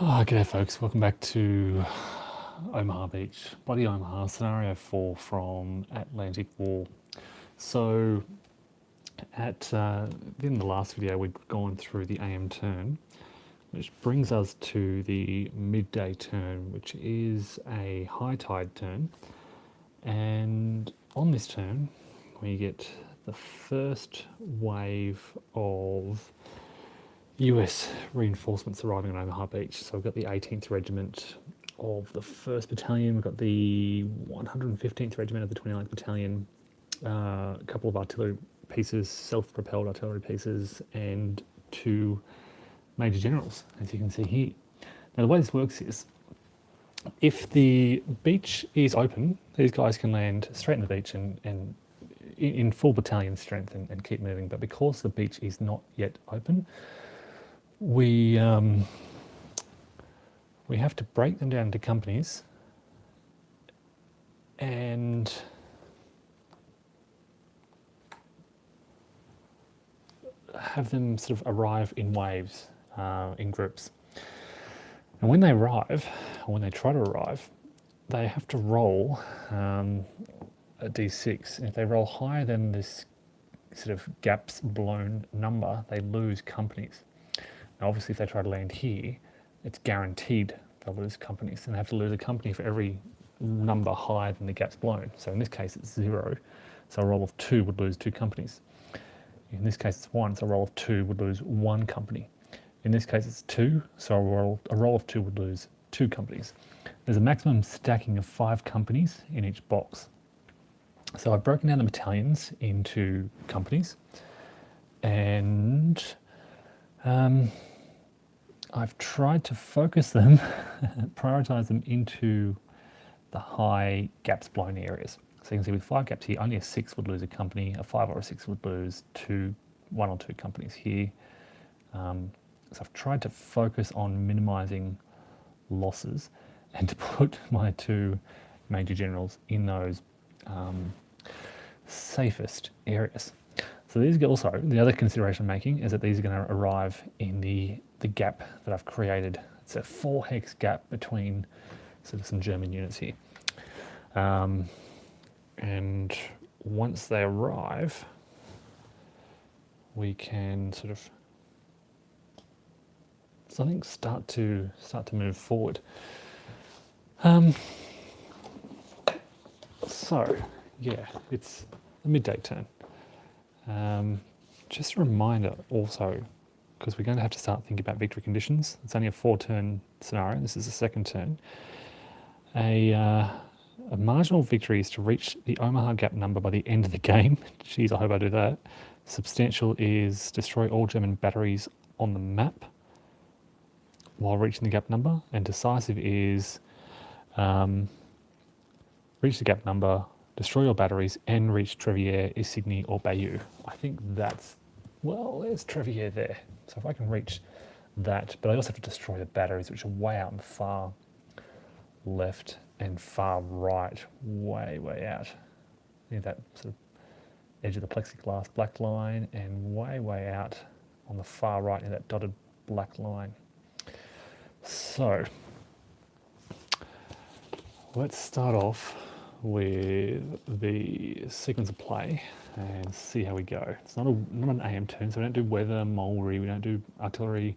G'day folks, welcome back to Omaha Beach, Bloody Omaha, Scenario 4 from Atlantic Wall. So, at the end of the last video we'd gone through the AM turn, which brings us to the midday turn, which is a high tide turn. And on this turn, we get the first wave of US reinforcements arriving on Omaha Beach. So we've got the 18th Regiment of the 1st Battalion, we've got the 115th Regiment of the 29th Battalion, a couple of artillery pieces, self-propelled artillery pieces, and 2 Major Generals, as you can see here. Now the way this works is, if the beach is open, these guys can land straight in the beach and in full battalion strength and keep moving. But because the beach is not yet open, we have to break them down into companies and have them sort of arrive in waves, in groups. And when they arrive, or when they try to arrive, they have to roll a d6. And if they roll higher than this sort of gaps blown number, they lose companies. Now obviously if they try to land here, it's guaranteed they'll lose companies, and they have to lose a company for every number higher than the gaps blown. So in this case it's 0, so a roll of 2 would lose 2 companies. In this case it's 1, so a roll of 2 would lose 1 company. In this case it's 2, so a roll of 2 would lose 2 companies. There's a maximum stacking of 5 companies in each box. So I've broken down the battalions into companies, and I've tried to focus them, prioritize them into the high gaps blown areas. So you can see with 5 gaps here, only a 6 would lose a company, a 5 or a 6 would lose 1 or 2 companies here. So I've tried to focus on minimizing losses and to put my 2 Major Generals in those safest areas. So these are also, the other consideration I'm making is that these are going to arrive in the gap that I've created. It's a 4 hex gap between sort of some German units here. And once they arrive, we can sort of, so I think start to move forward. So yeah, it's the midday turn. Just a reminder also, because we're going to have to start thinking about victory conditions. It's only a 4-turn scenario. This is the 2nd turn. A marginal victory is to reach the Omaha gap number by the end of the game. Geez, I hope I do that. Substantial is destroy all German batteries on the map while reaching the gap number. And decisive is reach the gap number, destroy your batteries, and reach Trevier, Isigny, or Bayeux. I think that's, well, there's Trevier there. So if I can reach that, but I also have to destroy the batteries, which are way out in the far left and far right, way out. Near that sort of edge of the plexiglass black line, and way out on the far right near that dotted black line. So let's start off with the sequence of play and see how we go. It's not an AM turn, so we don't do weather, mulberry, we don't do artillery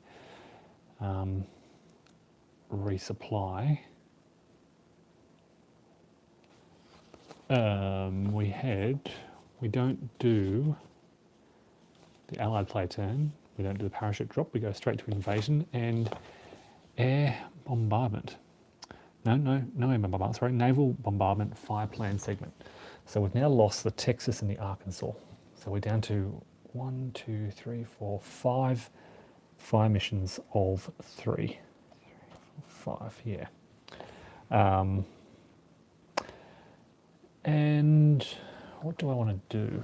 resupply. We don't do the allied play turn, we don't do the parachute drop, we go straight to invasion and air bombardment. No air bombardment, sorry, naval bombardment fire plan segment. So we've now lost the Texas and the Arkansas. So we're down to 1, 2, 3, 4, 5 fire missions of 3. 5, yeah. And what do I want to do?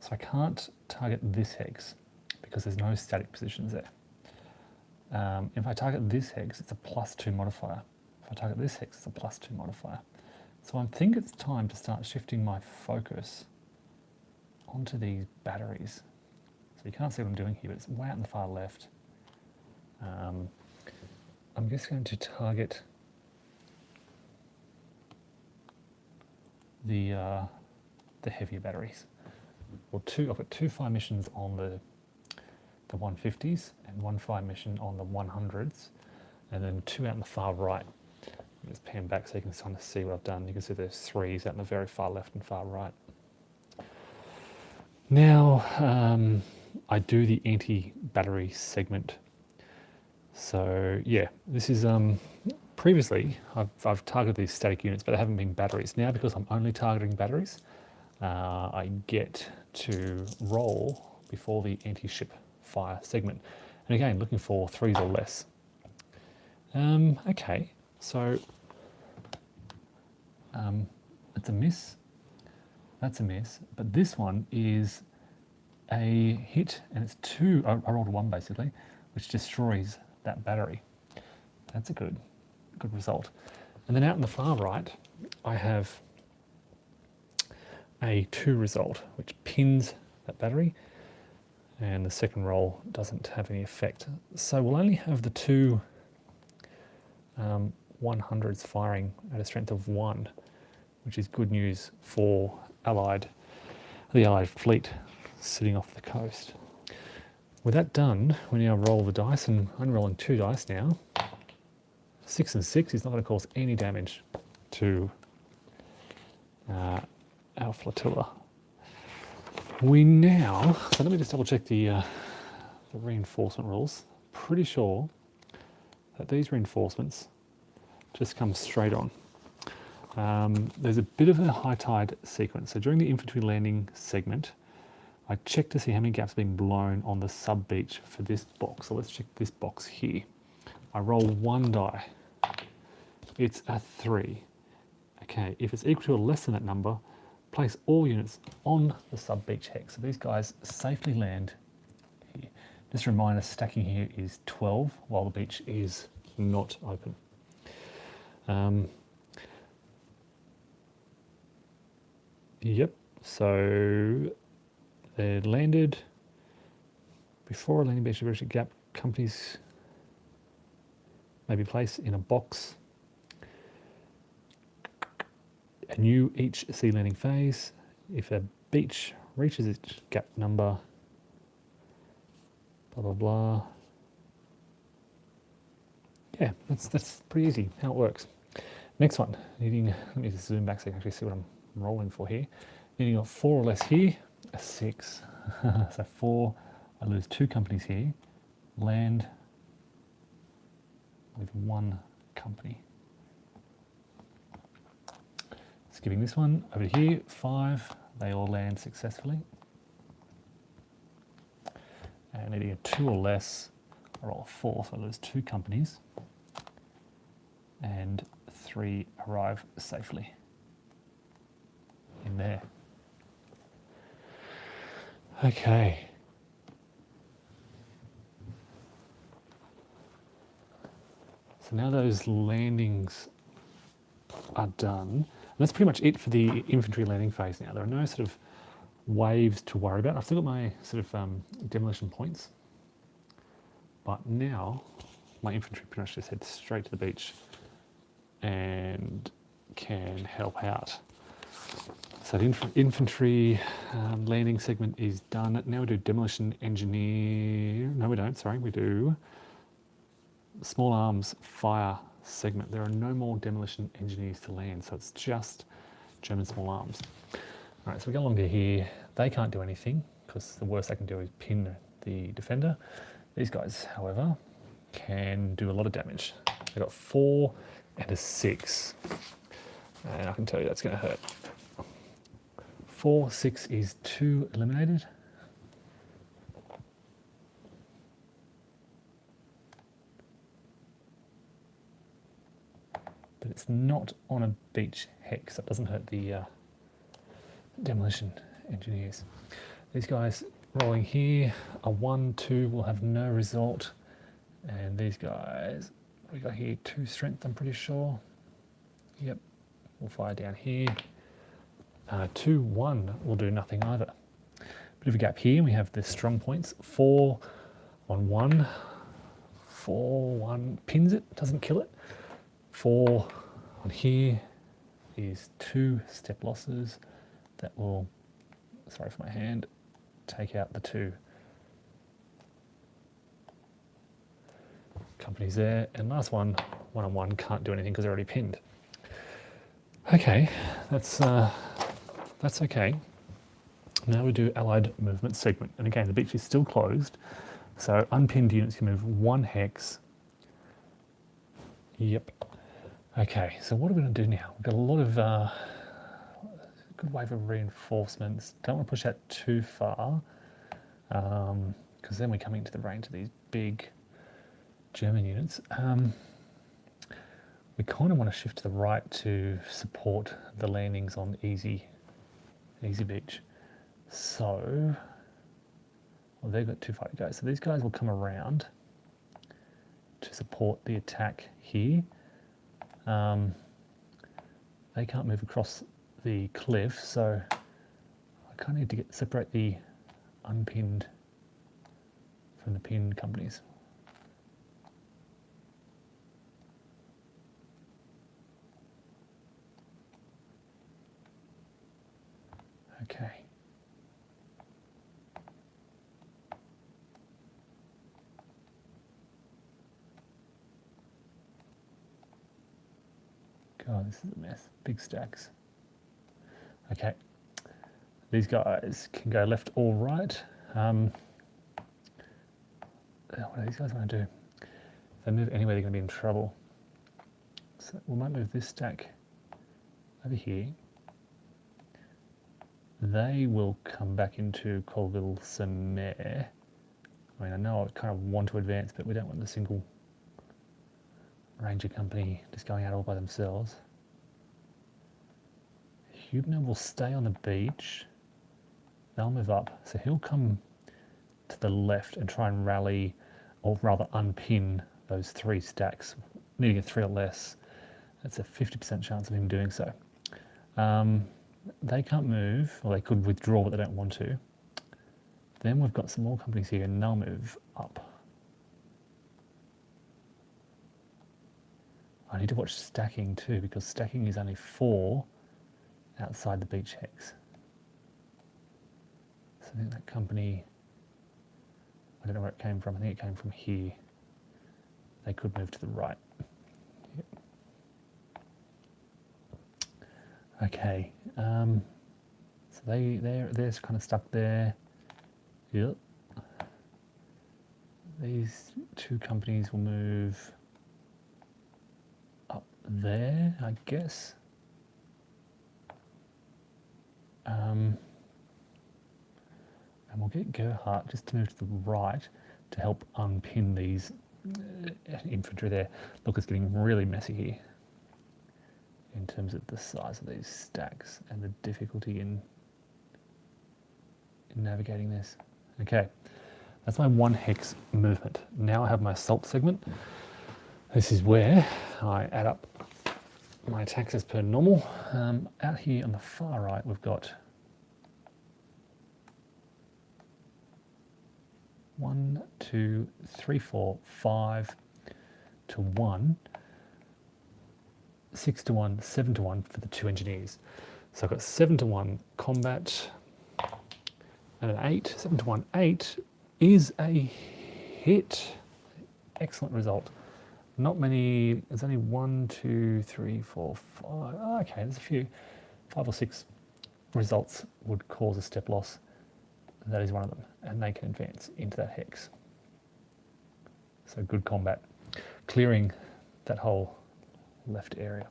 So I can't target this hex because there's no static positions there. If I target this hex, it's a +2 modifier. If I target this hex, it's a +2 modifier. So I think it's time to start shifting my focus onto these batteries. So you can't see what I'm doing here, but it's way out in the far left. I'm just going to target the heavier batteries. Well, I've got 2 fire missions on the 150s and 1 fire mission on the 100s, and then 2 out in the far right. Just pan back so you can kind of see what I've done. You can see there's 3s out in the very far left and far right. Now, I do the anti-battery segment. So yeah, this is previously I've targeted these static units, but they haven't been batteries. Now, because I'm only targeting batteries, I get to roll before the anti-ship fire segment. And again, looking for 3s or less. Okay, so it's a miss. That's a miss. But this one is a hit, and it's 2. I rolled a 1 basically, which destroys that battery. That's a good result. And then out in the far right, I have a 2 result, which pins that battery, and the second roll doesn't have any effect. So we'll only have the 2 100s firing at a strength of 1, which is good news for the Allied fleet sitting off the coast. With that done, we now roll the dice, and I'm rolling 2 dice now. 6 and 6 is not going to cause any damage to our flotilla. We now, so let me just double check the reinforcement rules. Pretty sure that these reinforcements just come straight on. There's a bit of a high tide sequence. So during the infantry landing segment, I check to see how many gaps have been blown on the sub beach for this box. So let's check this box here. I roll 1 die. It's a 3. Okay, if it's equal to or less than that number, place all units on the sub beach hex. So these guys safely land here. Just a reminder, stacking here is 12 while the beach is not open. Yep, so they're landed before a landing beach diversion gap. Companies may be placed in a box. And you each sea landing phase. If a beach reaches its gap number, blah blah blah. Yeah, that's pretty easy how it works. Next one, let me just zoom back so you can actually see what I'm rolling for here. Needing a 4 or less here, a 6. So 4, I lose 2 companies here. Land with 1 company. Skipping this one, over here, 5, they all land successfully. And needing a 2 or less, I roll a 4, so I lose 2 companies. And 3 arrive safely in there. Okay. So now those landings are done. And that's pretty much it for the infantry landing phase now. There are no sort of waves to worry about. I've still got my sort of demolition points. But now my infantry pretty much just head straight to the beach and can help out. So the infantry landing segment is done. Now we do demolition engineer. No, we don't. Sorry, we do small arms fire segment. There are no more demolition engineers to land, so it's just German small arms. All right, so we go along to here. They can't do anything because the worst they can do is pin the defender. These guys, however, can do a lot of damage. They've got 4 and a 6, and I can tell you that's going to hurt. 4, 6 is 2 eliminated. But it's not on a beach hex. That doesn't hurt the demolition engineers. These guys rolling here, a 1, 2 will have no result. And these guys, we got here 2 strength, I'm pretty sure. Yep, we'll fire down here. 2, 1 will do nothing either. Bit of a gap here, we have the strong points. 4 on 1, 4-1 pins it, doesn't kill it. 4 on here is 2 step losses that will, sorry for my hand, take out the 2 companies there. And last one, 1-on-1, can't do anything because they're already pinned. Okay, that's okay. Now we do Allied movement segment. And again, the beach is still closed. So unpinned units can move 1 hex. Yep. Okay, so what are we going to do now? We've got a lot of good wave of reinforcements. Don't want to push that too far, because then we're coming into the range of these big German units. We kind of want to shift to the right to support the landings on Easy Beach. So, well, they've got too far to go. So these guys will come around to support the attack here. They can't move across the cliff, so I kind of need to separate the unpinned from the pinned companies. Okay. God, this is a mess. Big stacks. Okay. These guys can go left or right. What do these guys want to do? If they move anywhere, they're going to be in trouble. So we might move this stack over here. They will come back into Colville-sur-Mer. I mean, I know I kind of want to advance, but we don't want the single Ranger company just going out all by themselves. Hubner will stay on the beach. They'll move up. So he'll come to the left and try and rally, or rather unpin those 3 stacks, needing a 3 or less. That's a 50% chance of him doing so. They can't move, or they could withdraw, but they don't want to. Then we've got some more companies here, and they'll move up. I need to watch stacking too, because stacking is only 4 outside the beach hex. So I think that company, I don't know where it came from. I think it came from here. They could move to the right. Yep. Okay. So they're kind of stuck there. Yep. These 2 companies will move up there, I guess. And we'll get Gerhardt just to move to the right to help unpin these infantry there. Look, it's getting really messy here in terms of the size of these stacks and the difficulty in navigating this. Okay, that's my 1 hex movement. Now I have my assault segment. This is where I add up my attacks as per normal. Out here on the far right, we've got 1, 2, 3, 4, 5 to 1, 6 to 1, 7 to 1 for the 2 engineers. So I've got 7 to 1 combat and an 8. 7 to 1, 8 is a hit. Excellent result. Not many, there's only 1, 2, 3, 4, 5. Oh, okay, there's a few. 5 or 6 results would cause a step loss. That is one of them, and they can advance into that hex. So good combat, clearing that whole left area.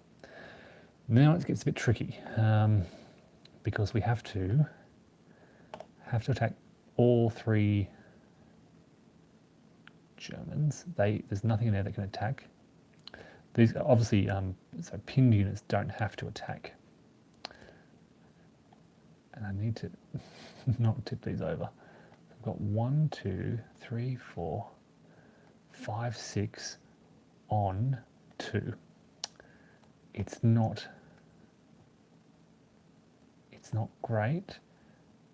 Now it gets a bit tricky, because we have to attack all 3 Germans. There's nothing in there that can attack. These obviously, so pinned units don't have to attack. And I need to not tip these over. I've got 1, 2, 3, 4, 5, 6 on 2. It's not great,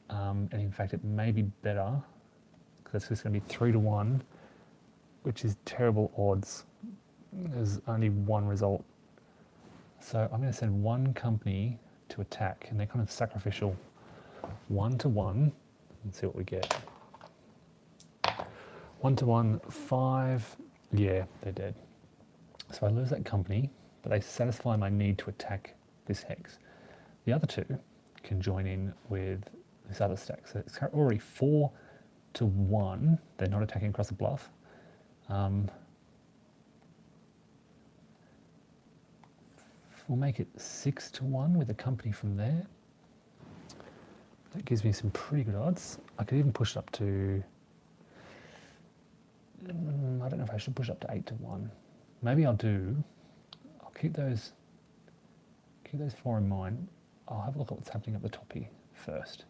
and in fact it may be better, because it's just going to be 3 to 1 which is terrible odds. There's only one result. So I'm going to send one company to attack, and they're kind of sacrificial. 1 to 1, and see what we get. 1 to 1, 5, yeah, they're dead. So I lose that company, but they satisfy my need to attack this hex. The other two can join in with this other stack. So it's already 4 to 1. They're not attacking across the bluff. We'll make it 6 to 1 with a company from there. That gives me some pretty good odds. I could even push it up to, I don't know if I should push up to 8 to 1. Maybe I'll keep those 4 in mind. I'll have a look at what's happening up the top here first.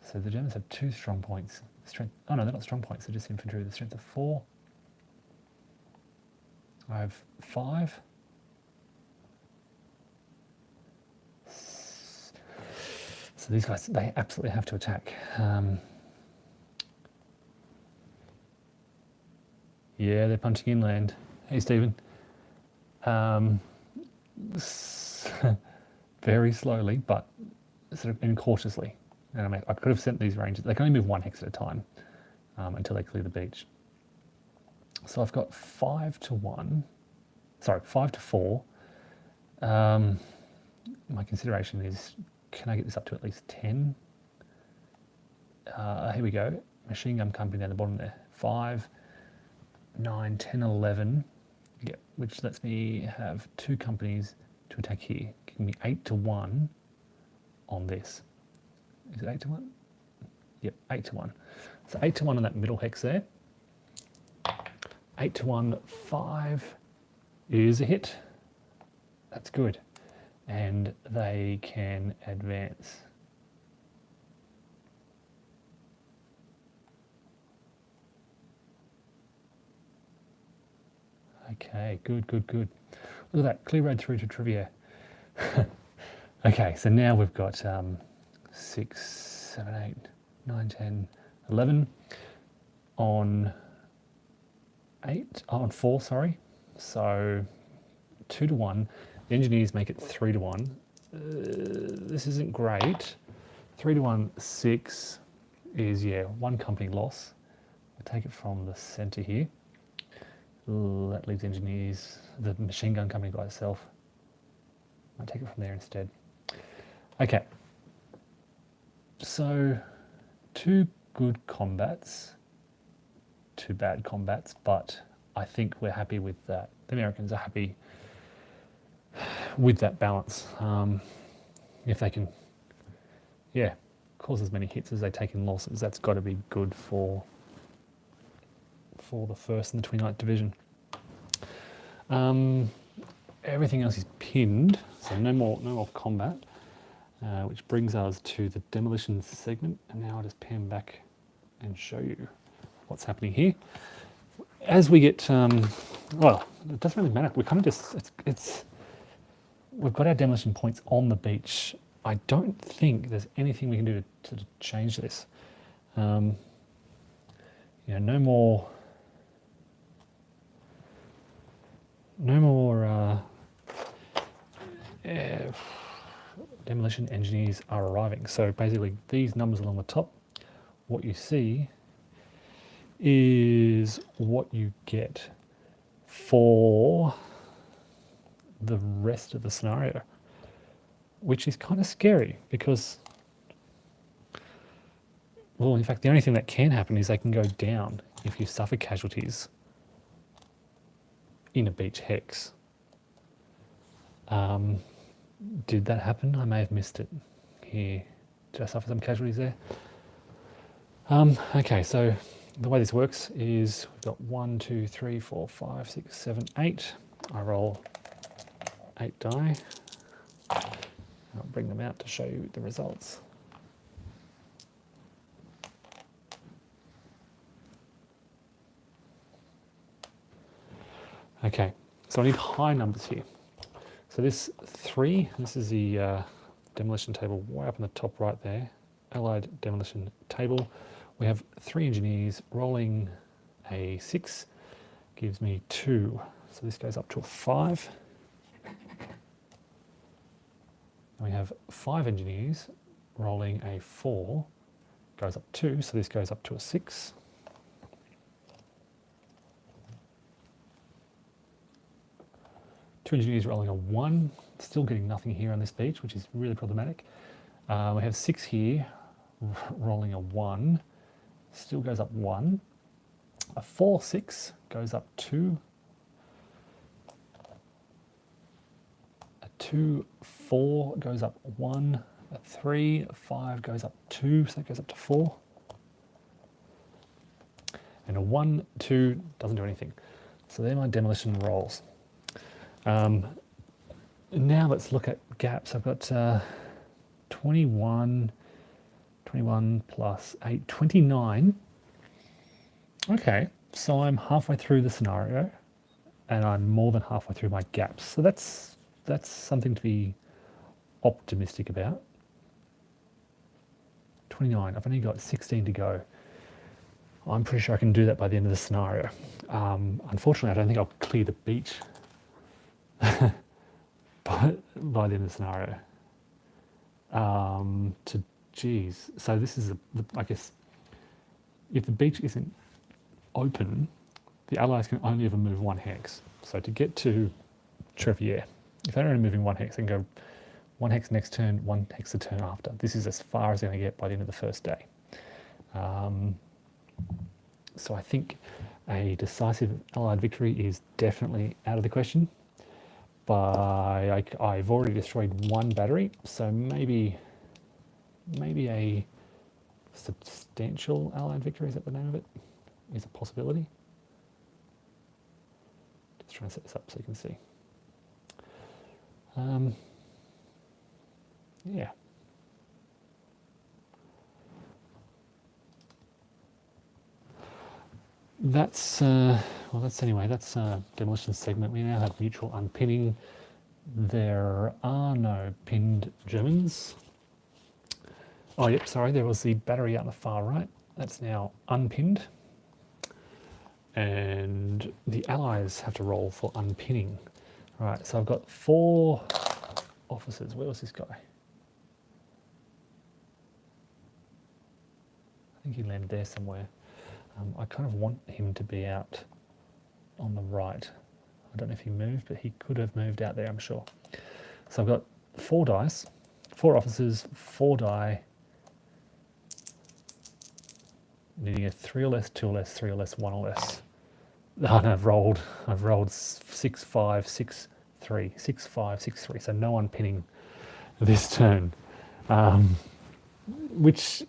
So the Germans have 2 strong points. Strength, oh no, they're not strong points, they're just infantry with a strength of 4. I have 5. So these guys, they absolutely have to attack. Yeah, they're punching inland. Hey, Stephen. Very slowly, but sort of incautiously. And I could have sent these ranges. They can only move 1 hex at a time until they clear the beach. So I've got 5 to 1. Sorry, 5 to 4. My consideration is, can I get this up to at least 10? Here we go. Machine gun company down the bottom there. 5, 9, 10, 11. Yeah, which lets me have 2 companies to attack here. Giving me 8 to 1 on this. Is it 8 to 1? Yep, 8 to 1. So 8 to 1 on that middle hex there. 8 to 1, 5 is a hit. That's good. And they can advance. Okay, good, good, good. Look at that, clear road through to Trivia. Okay, so now we've got 6, 7, 8, 9, 10, 11 on 4, sorry. So 2 to 1. The engineers make it 3 to 1. This isn't great. 3 to 1, 6 is, yeah, 1 company loss. We'll take it from the center here. That leaves engineers, the machine gun company by itself. I'll take it from there instead. Okay. So 2 good combats, 2 bad combats, but I think we're happy with that. The Americans are happy with that balance. If they can, yeah, cause as many hits as they take in losses, that's got to be good for the 1st and the 29th Division. Everything else is pinned, so no more combat, which brings us to the demolition segment. And now I'll just pan back and show you what's happening here. As we get, well, it doesn't really matter. We kind of just, we've got our demolition points on the beach. I don't think there's anything we can do to change this. You know, no more demolition engineers are arriving. So basically these numbers along the top, what you see is what you get for the rest of the scenario, which is kind of scary because, well, in fact, the only thing that can happen is they can go down if you suffer casualties in a beach hex. Did that happen? I may have missed it here. Did I suffer some casualties there? Okay, so the way this works is we've got 1, 2, 3, 4, 5, 6, 7, 8. I roll 8 die. I'll bring them out to show you the results. Okay, so I need high numbers here. So this 3, this is the demolition table way up in the top right there, Allied demolition table. We have 3 engineers rolling a 6, gives me 2. So this goes up to a 5. And we have 5 engineers rolling a 4, goes up 2, so this goes up to a 6. Two engineers rolling a 1, still getting nothing here on this beach, which is really problematic. We have 6 here rolling a 1, still goes up 1. A 4, 6 goes up 2. A 2, 4 goes up 1. A 3, 5 goes up 2, so that goes up to 4. And a 1, 2 doesn't do anything. So they're my demolition rolls. Now let's look at gaps. I've got 21 plus 8, 29. Okay, so I'm halfway through the scenario and I'm more than halfway through my gaps. So that's something to be optimistic about. 29, I've only got 16 to go. I'm pretty sure I can do that by the end of the scenario. Unfortunately, I don't think I'll clear the beach by the end of the scenario. Geez, so this is, I guess, if the beach isn't open, the Allies can only ever move 1 hex. So to get to Trevier, if they're only moving 1 hex, they can go 1 hex next turn, 1 hex the turn after. This is as far as they're going to get by the end of the first day. So I think a decisive Allied victory is definitely out of the question. But I've already destroyed 1 battery, so maybe a substantial Allied victory, is that the name of it? Is a possibility. Just trying to set this up so you can see. Yeah. That's demolition segment. We now have mutual unpinning. There are no pinned Germans. Oh, yep, sorry, there was the battery out on the far right. That's now unpinned. And the Allies have to roll for unpinning. All right, so I've got 4 officers. Where was this guy? I think he landed there somewhere. I kind of want him to be out on the right. I don't know if he moved, but he could have moved out there, I'm sure. So I've got 4 dice, 4 officers, 4 die, needing a 3 or less, 2 or less, 3 or less, 1 or less. Oh, and I've rolled 6, 5, 6, 3, 6, 5, 6, 3. So no unpinning this turn, which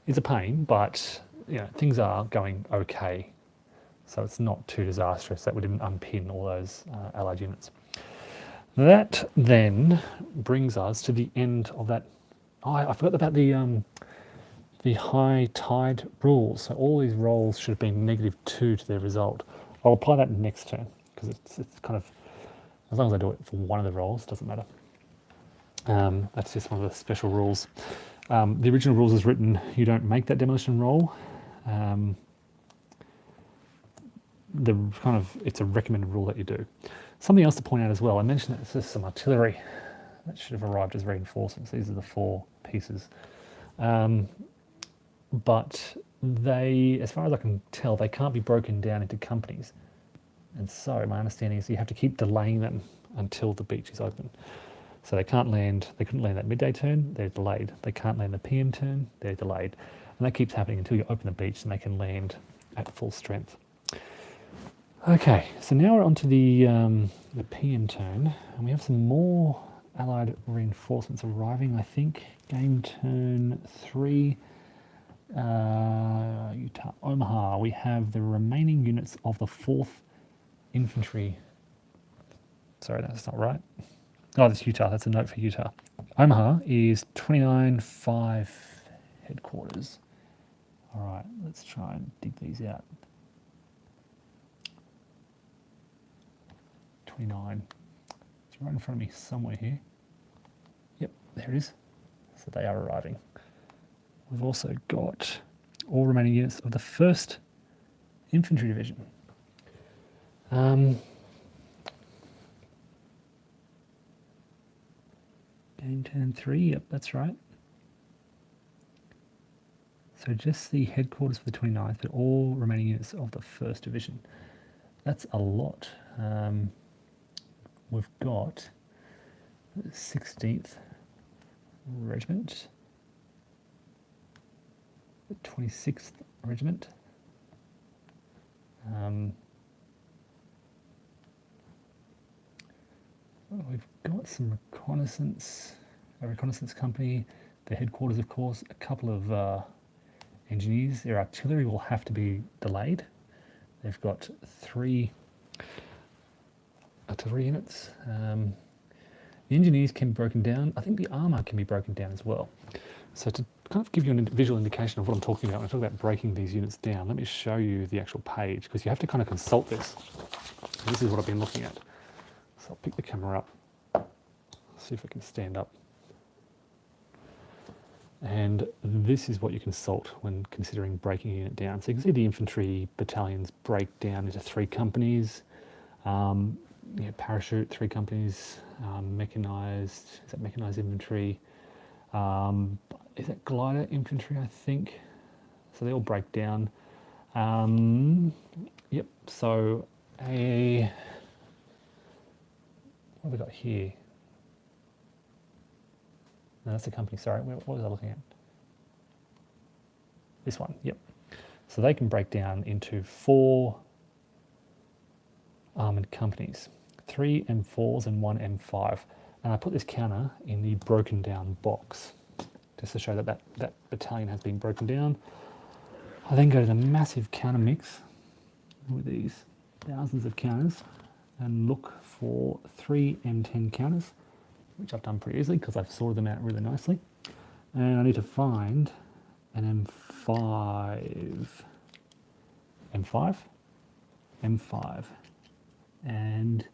is a pain, but you know, things are going okay. So it's not too disastrous that we didn't unpin all those Allied units. That then brings us to the end of that. Oh, I forgot about the high tide rules. So all these rolls should have been -2 to their result. I'll apply that next turn because it's kind of, as long as I do it for one of the rolls, it doesn't matter. That's just one of the special rules. The original rules is written, you don't make that demolition roll. It's a recommended rule that you do. Something else to point out as well, I mentioned that there's some artillery that should have arrived as reinforcements. These are the 4 pieces. But they, as far as I can tell, they can't be broken down into companies. And so my understanding is you have to keep delaying them until the beach is open. So they couldn't land that midday turn, they're delayed. They can't land the PM turn, they're delayed. And that keeps happening until you open the beach and they can land at full strength. Okay, so now we're onto the PM turn, and we have some more Allied reinforcements arriving, I think. Game turn 3, Utah, Omaha. We have the remaining units of the 4th Infantry. Sorry, that's not right. Oh, that's Utah. That's a note for Utah. Omaha is 29-5 headquarters. All right, let's try and dig these out. 29. It's right in front of me somewhere here. Yep, there it is. So they are arriving. We've also got all remaining units of the 1st Infantry Division. Game 10 and 3, yep, that's right. So just the headquarters for the 29th, but all remaining units of the 1st Division. That's a lot. We've got the 16th Regiment, the 26th Regiment, we've got some a reconnaissance company, the headquarters, of course, a couple of engineers. Their artillery will have to be delayed. They've got 3 artillery units. The engineers can be broken down. I think the armour can be broken down as well. So to kind of give you a visual indication of what I'm talking about when I talk about breaking these units down, let me show you the actual page, because you have to kind of consult this. This is what I've been looking at. So I'll pick the camera up, see if I can stand up. And this is what you consult when considering breaking a unit down. So you can see the infantry battalions break down into 3 companies. Parachute, 3 companies, mechanised, is that mechanised infantry? Is that glider infantry, I think? So they all break down. Yep, so what have we got here? No, that's a company, sorry, what was I looking at? This one, yep. So they can break down into 4 armoured companies, 3 M4s and 1 M5. And I put this counter in the broken down box, just to show that that battalion has been broken down. I then go to the massive counter mix with these thousands of counters and look for 3 M10 counters, which I've done pretty easily because I've sorted them out really nicely. And I need to find an M5, and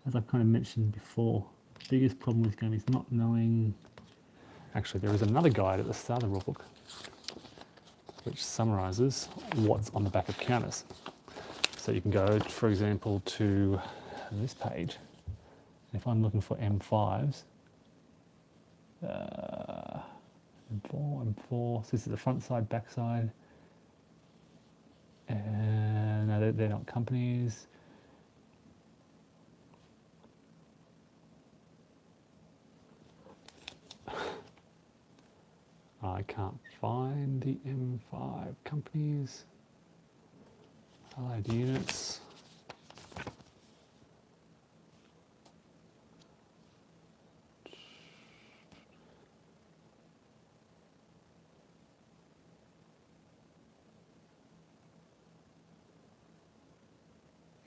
as I've kind of mentioned before, the biggest problem with this game is not knowing. Actually, there is another guide at the start of the rulebook which summarises what's on the back of counters. So you can go, for example, to this page. If I'm looking for M5s, M4, so this is the front side, back side, and no, they're not companies. I can't find the M5 companies. Allied units.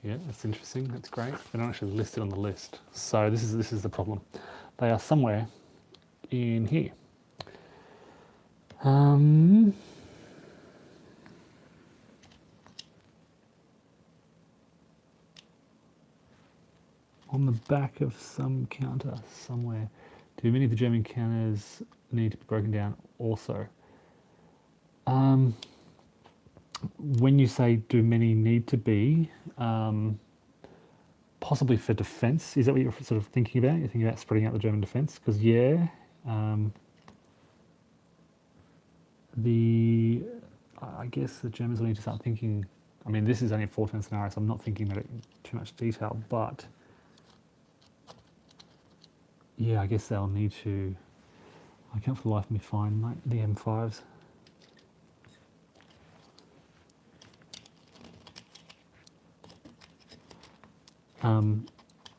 Yeah, that's interesting. That's great. They're not actually listed on the list. So this is the problem. They are somewhere in here. On the back of some counter somewhere. Do many of the German counters need to be broken down also? When you say do many need to be, possibly for defence, is that what you're sort of thinking about? You're thinking about spreading out the German defence? Because yeah, I guess the Germans will need to start thinking. I mean, this is only a 4-turn scenario, so I'm not thinking about it in too much detail, but yeah, I guess they'll need to. I can't for the life of me find the M5s.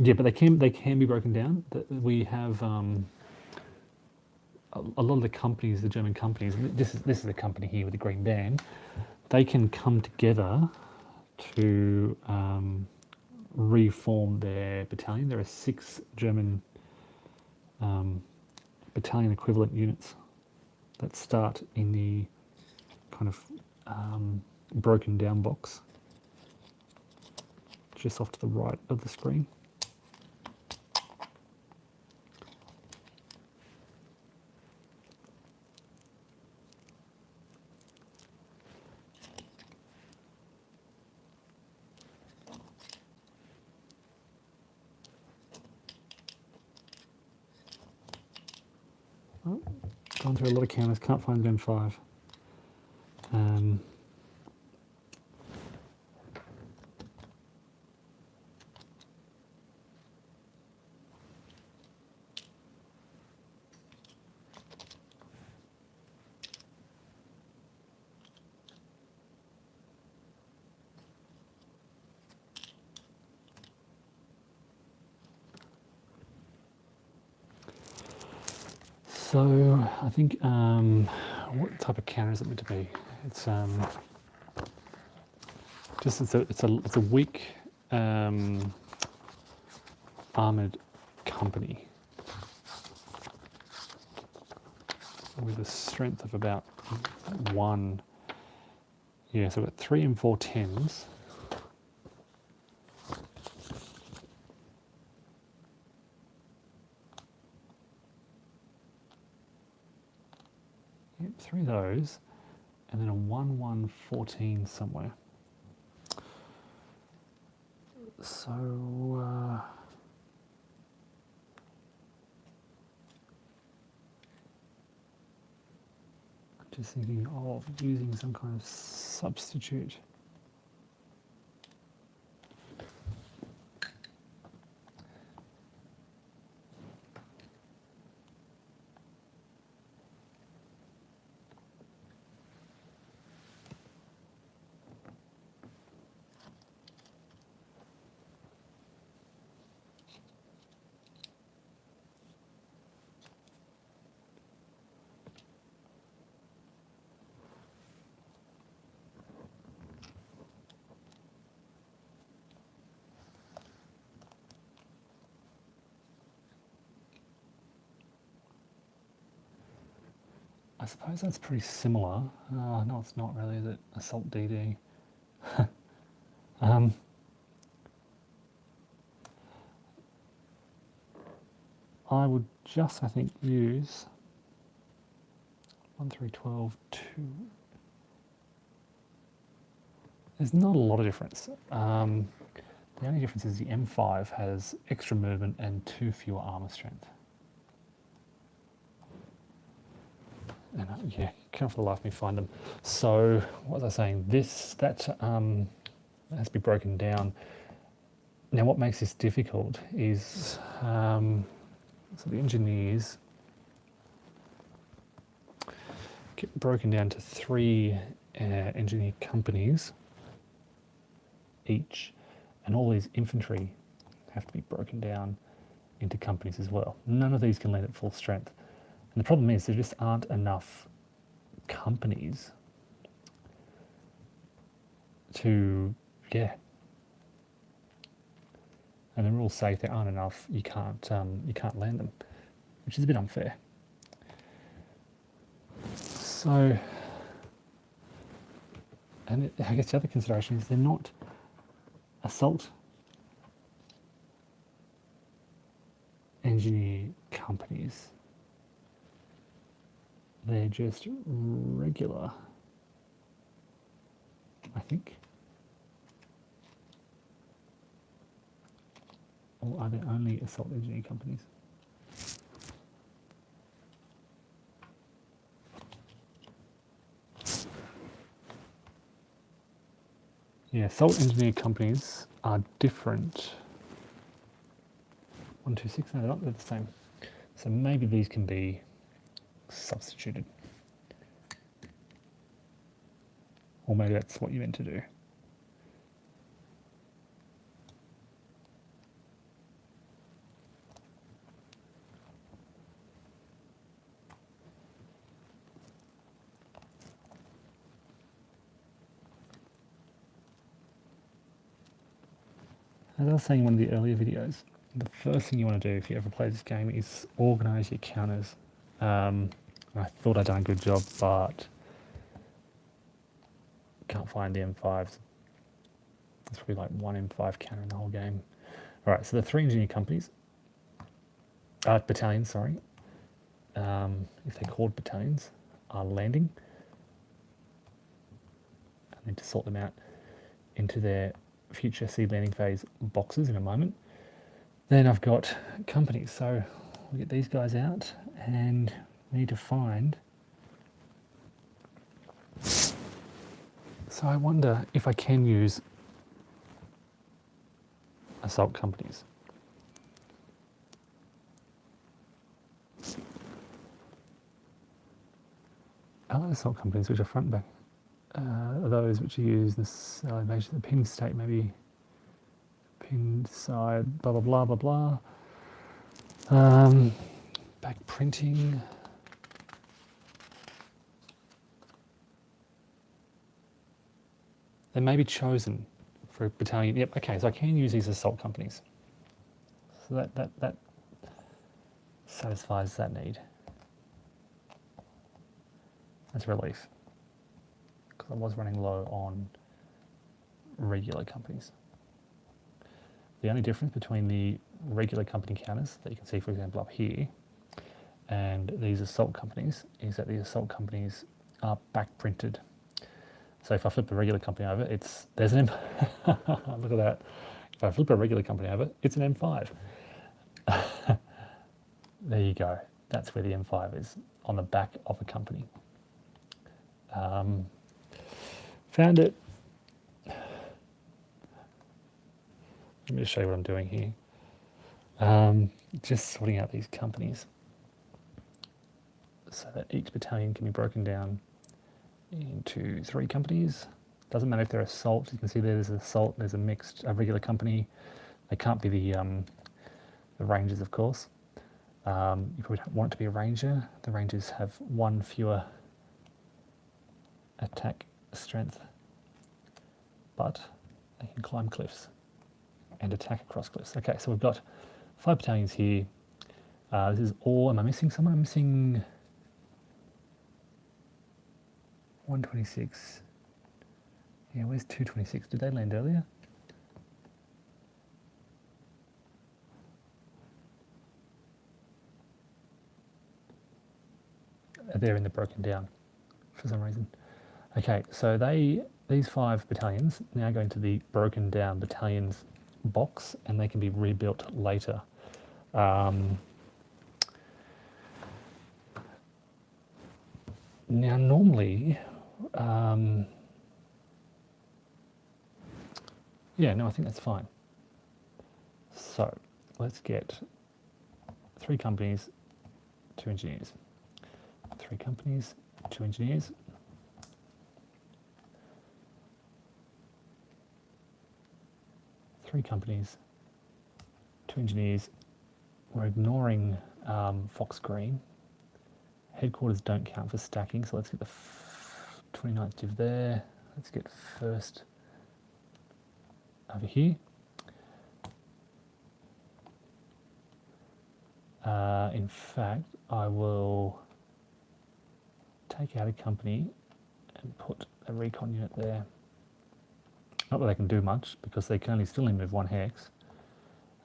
Yeah, but they can be broken down. We have a lot of the companies, the German companies. This is the company here with the green band. They can come together to reform their battalion. There are 6 German battalion equivalent units that start in the kind of broken down box just off to the right of the screen. gone through a lot of counters, can't find the M5. So I think what type of counter is it meant to be? It's just it's a weak armored company with a strength of about 1. Yeah, so we've got 3 M410s. Yep, 3 of those, and then a 1-1-14 somewhere. So just thinking of using some kind of substitute. I suppose that's pretty similar. No, it's not really, is it? Assault DD. I would just, I think, use 1-3-12-2. There's not a lot of difference. The only difference is the M5 has extra movement and 2 fewer armor strength. And yeah, can't for the life of me find them. So what was I saying? That has to be broken down. Now, what makes this difficult is so the engineers get broken down to 3 engineer companies each, and all these infantry have to be broken down into companies as well. None of these can land at full strength. And the problem is there just aren't enough companies to, yeah. And the rules say if there aren't enough, you can't land them, which is a bit unfair. So, and I guess the other consideration is they're not assault engineer companies. They're just regular, I think. Or are they only assault engineer companies? Yeah, assault engineer companies are different. 1, 2, 6, no, they're the same. So maybe these can be substituted. Or maybe that's what you meant to do. As I was saying in one of the earlier videos, the first thing you want to do if you ever play this game is organise your counters. I thought I'd done a good job, but can't find the M5s. There's probably like 1 M5 counter in the whole game. All right, so the 3 engineer companies, battalions, sorry, if they're called battalions, are landing. I need to sort them out into their future seed landing phase boxes in a moment. Then I've got companies, so we'll get these guys out and we need to find So I wonder if I can use assault companies. Allied assault companies, which are front and back, are those which are used in this elevation, the pinned state, maybe pinned side, blah, blah, blah, blah, blah. Back printing. They may be chosen for a battalion. Yep, okay, so I can use these assault companies. So that satisfies that need. That's a relief, because I was running low on regular companies. The only difference between the regular company counters that you can see, for example, up here, and these assault companies is that the assault companies are back printed. So if I flip a regular company over, there's an M. Look at that. If I flip a regular company over, it's an M5. There you go. That's where the M5 is, on the back of a company. Found it. Let me just show you what I'm doing here. Just sorting out these companies so that each battalion can be broken down into 3 companies. Doesn't matter if they're assault. You can see there's assault. There's a regular company. They can't be the rangers, of course. You probably don't want it to be a ranger. The rangers have 1 fewer attack strength, but they can climb cliffs and attack across cliffs. Okay, so we've got 5 battalions here. This is all. Am I missing someone? I'm missing 126. Yeah, where's 226? Did they land earlier? They're in the broken down for some reason. Okay, so these 5 battalions now go into the broken down battalions box, and they can be rebuilt later. Now, normally, yeah, no, I think that's fine. So let's get 3 companies, 2 engineers. 3 companies, 2 engineers. Three companies, 2 engineers. We're ignoring Fox Green. Headquarters don't count for stacking, so let's get the 29th div there. Let's get 1st over here. In fact, I will take out a company and put a recon unit there. Not that they can do much, because they can only still only move 1 hex.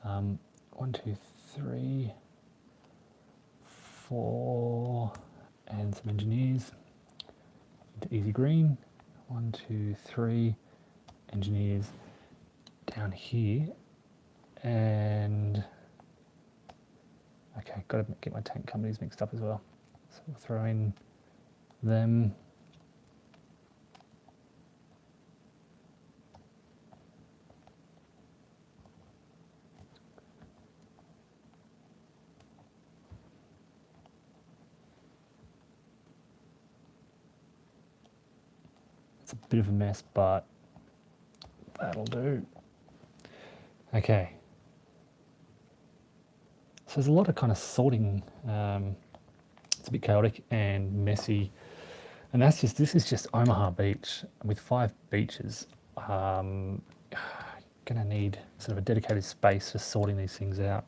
1, 2, 3, 4, and some engineers into easy green. 1, 2, 3 engineers down here, and okay, got to get my tank companies mixed up as well. So we'll throw in them. It's a bit of a mess, but that'll do. Okay. So there's a lot of kind of sorting. It's a bit chaotic and messy. And this is just Omaha Beach. With 5 beaches, gonna need sort of a dedicated space for sorting these things out.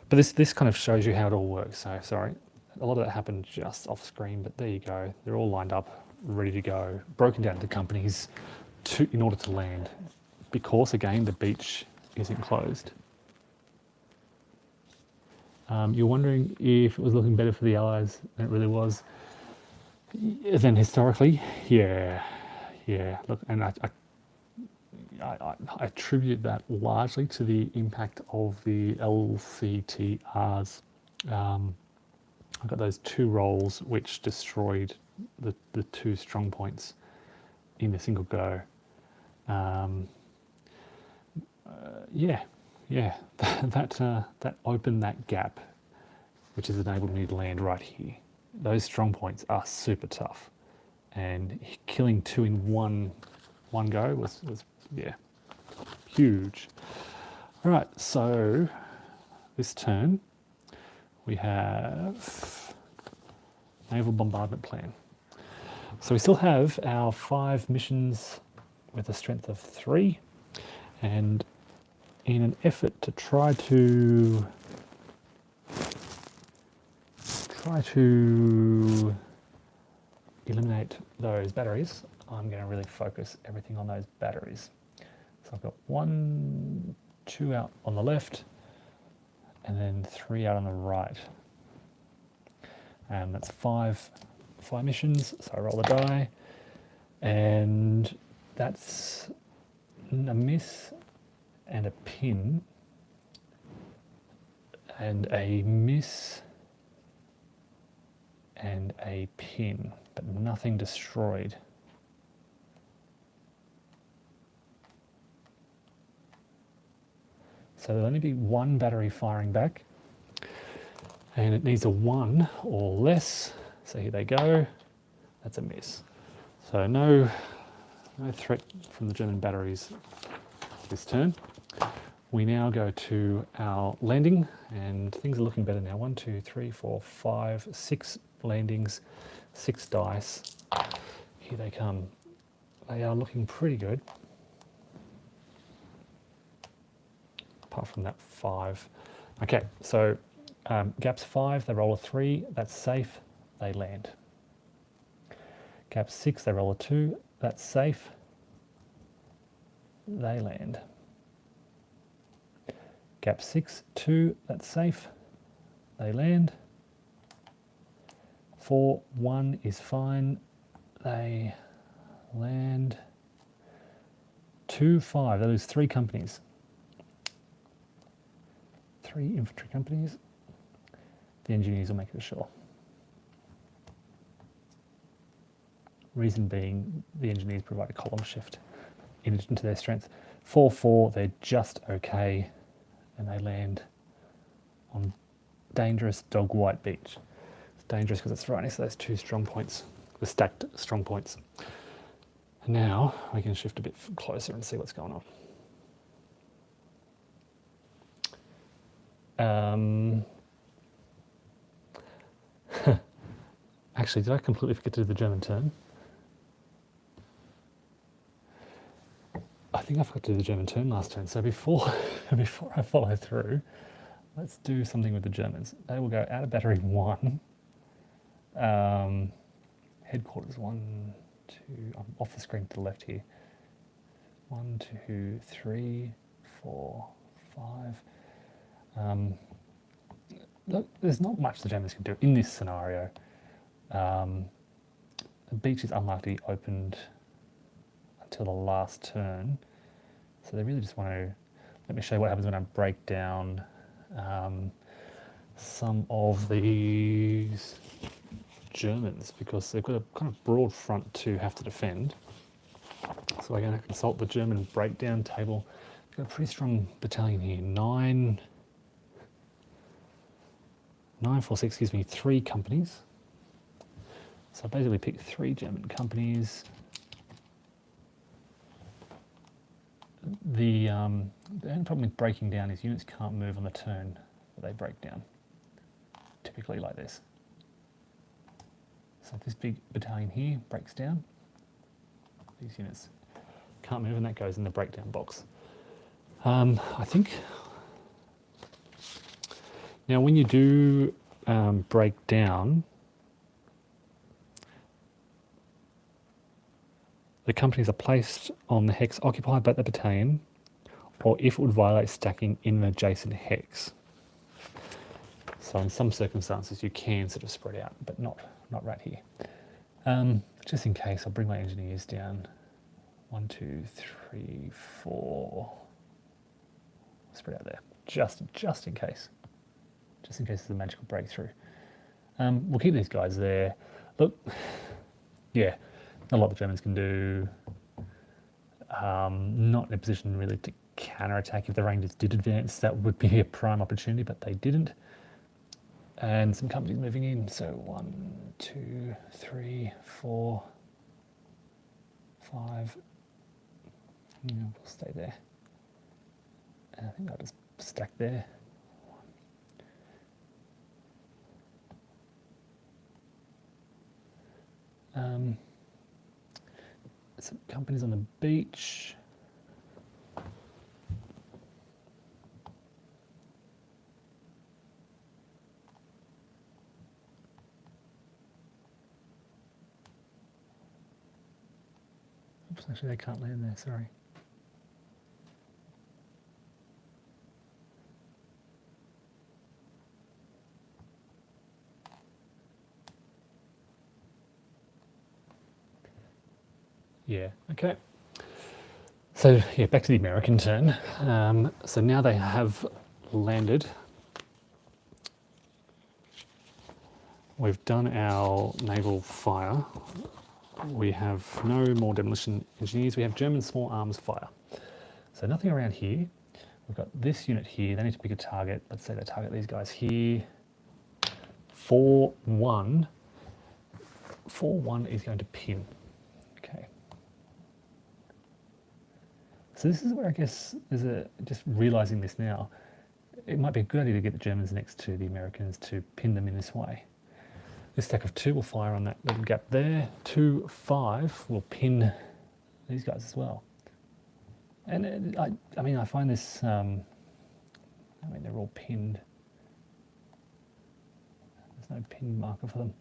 But this kind of shows you how it all works. So sorry, a lot of that happened just off screen, but there you go. They're all lined up, ready to go, broken down into companies in order to land. Because again, the beach isn't closed. You're wondering if it was looking better for the Allies than it really was. Then historically, yeah. Look, and I attribute that largely to the impact of the LCTRs. I've got those 2 rolls which destroyed the 2 strong points in a single go. Yeah, that opened that gap, which has enabled me to land right here. Those strong points are super tough, and killing 2 in one go was yeah, huge. All right, so this turn we have naval bombardment plan. So we still have our 5 missions with a strength of 3, and in an effort to try to eliminate those batteries, I'm going to really focus everything on those batteries. So I've got 1, 2 out on the left, and then 3 out on the right. And that's 5 missions, so I roll the die, and that's a miss and a pin, and a miss and a pin, but nothing destroyed. So there'll only be 1 battery firing back, and it needs a 1 or less. So here they go. That's a miss. So no threat from the German batteries this turn. We now go to our landing, and things are looking better now. 1, 2, 3, 4, 5, 6 landings, 6 dice. Here they come. They are looking pretty good. Apart from that 5. Okay, so gaps 5, they roll a 3, that's safe, they land. Gap 6, they roll a 2, that's safe, they land. Gap 6, 2, that's safe, they land. 4, 1 is fine, they land. 2, 5, they lose 3 companies. 3 infantry companies. The engineers will make it ashore. Reason being, the engineers provide a column shift in addition to their strength. 4, 4, they're just okay, and they land on dangerous Dog White Beach. It's dangerous because it's right next to those 2 strong points, the stacked strong points. And now we can shift a bit closer and see what's going on. Actually, did I completely forget to do the German turn? I think I forgot to do the German turn last turn. So before I follow through, let's do something with the Germans. They will go out of battery 1. Headquarters 1, 2. I'm off the screen to the left here. 1, 2, 3, 4, 5. Look, there's not much the Germans can do in this scenario. The beach is unlikely to be opened until the last turn, so they really just want to. Let me show you what happens when I break down some of these Germans, because they've got a kind of broad front to have to defend. So we're going to consult the German breakdown table. We've got a pretty strong battalion here. 946 gives me 3 companies. So I basically pick 3 German companies. The only problem with breaking down is units can't move on the turn that they break down, typically like this. So if this big battalion here breaks down, these units can't move, and that goes in the breakdown box. I think now when you do break down, the companies are placed on the hex occupied by the battalion, or if it would violate stacking in an adjacent hex. So in some circumstances you can sort of spread out, but not right here. Just in case, I'll bring my engineers down. 1, 2, 3, 4. Spread out there, just in case. Just in case there's a magical breakthrough. We'll keep these guys there. Look, yeah, not a lot the Germans can do. Not in a position really to counterattack. If the Rangers did advance, that would be a prime opportunity, but they didn't. And some companies moving in. So 1, 2, 3, 4, 5. Yeah, we'll stay there. And I think I'll just stack there. Some companies on the beach. Oops, actually they can't land there, sorry. Yeah, okay. So yeah, back to the American turn. So now they have landed. We've done our naval fire. We have no more demolition engineers. We have German small arms fire. So nothing around here. We've got this unit here. They need to pick a target. Let's say they target these guys here. 4-1. 4-1 is going to pin. Okay. So this is where I guess there's just realizing this now, it might be a good idea to get the Germans next to the Americans to pin them in this way. This stack of 2 will fire on that little gap there. 2, 5 will pin these guys as well. And I mean, I find this, I mean, they're all pinned. There's no pin marker for them.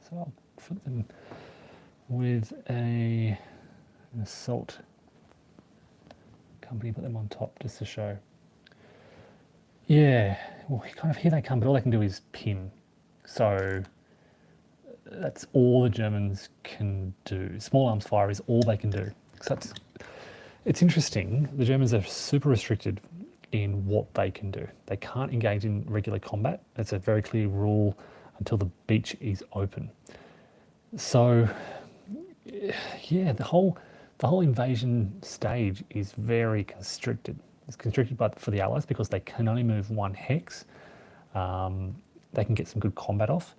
So I'll flip them with an assault company, put them on top just to show. Yeah, well, kind of here they come, but all they can do is pin. So that's all the Germans can do. Small arms fire is all they can do. So it's interesting. The Germans are super restricted in what they can do. They can't engage in regular combat. That's a very clear rule until the beach is open. So yeah, the whole invasion stage is very constricted. It's constricted for the Allies because they can only move 1 hex. They can get some good combat off.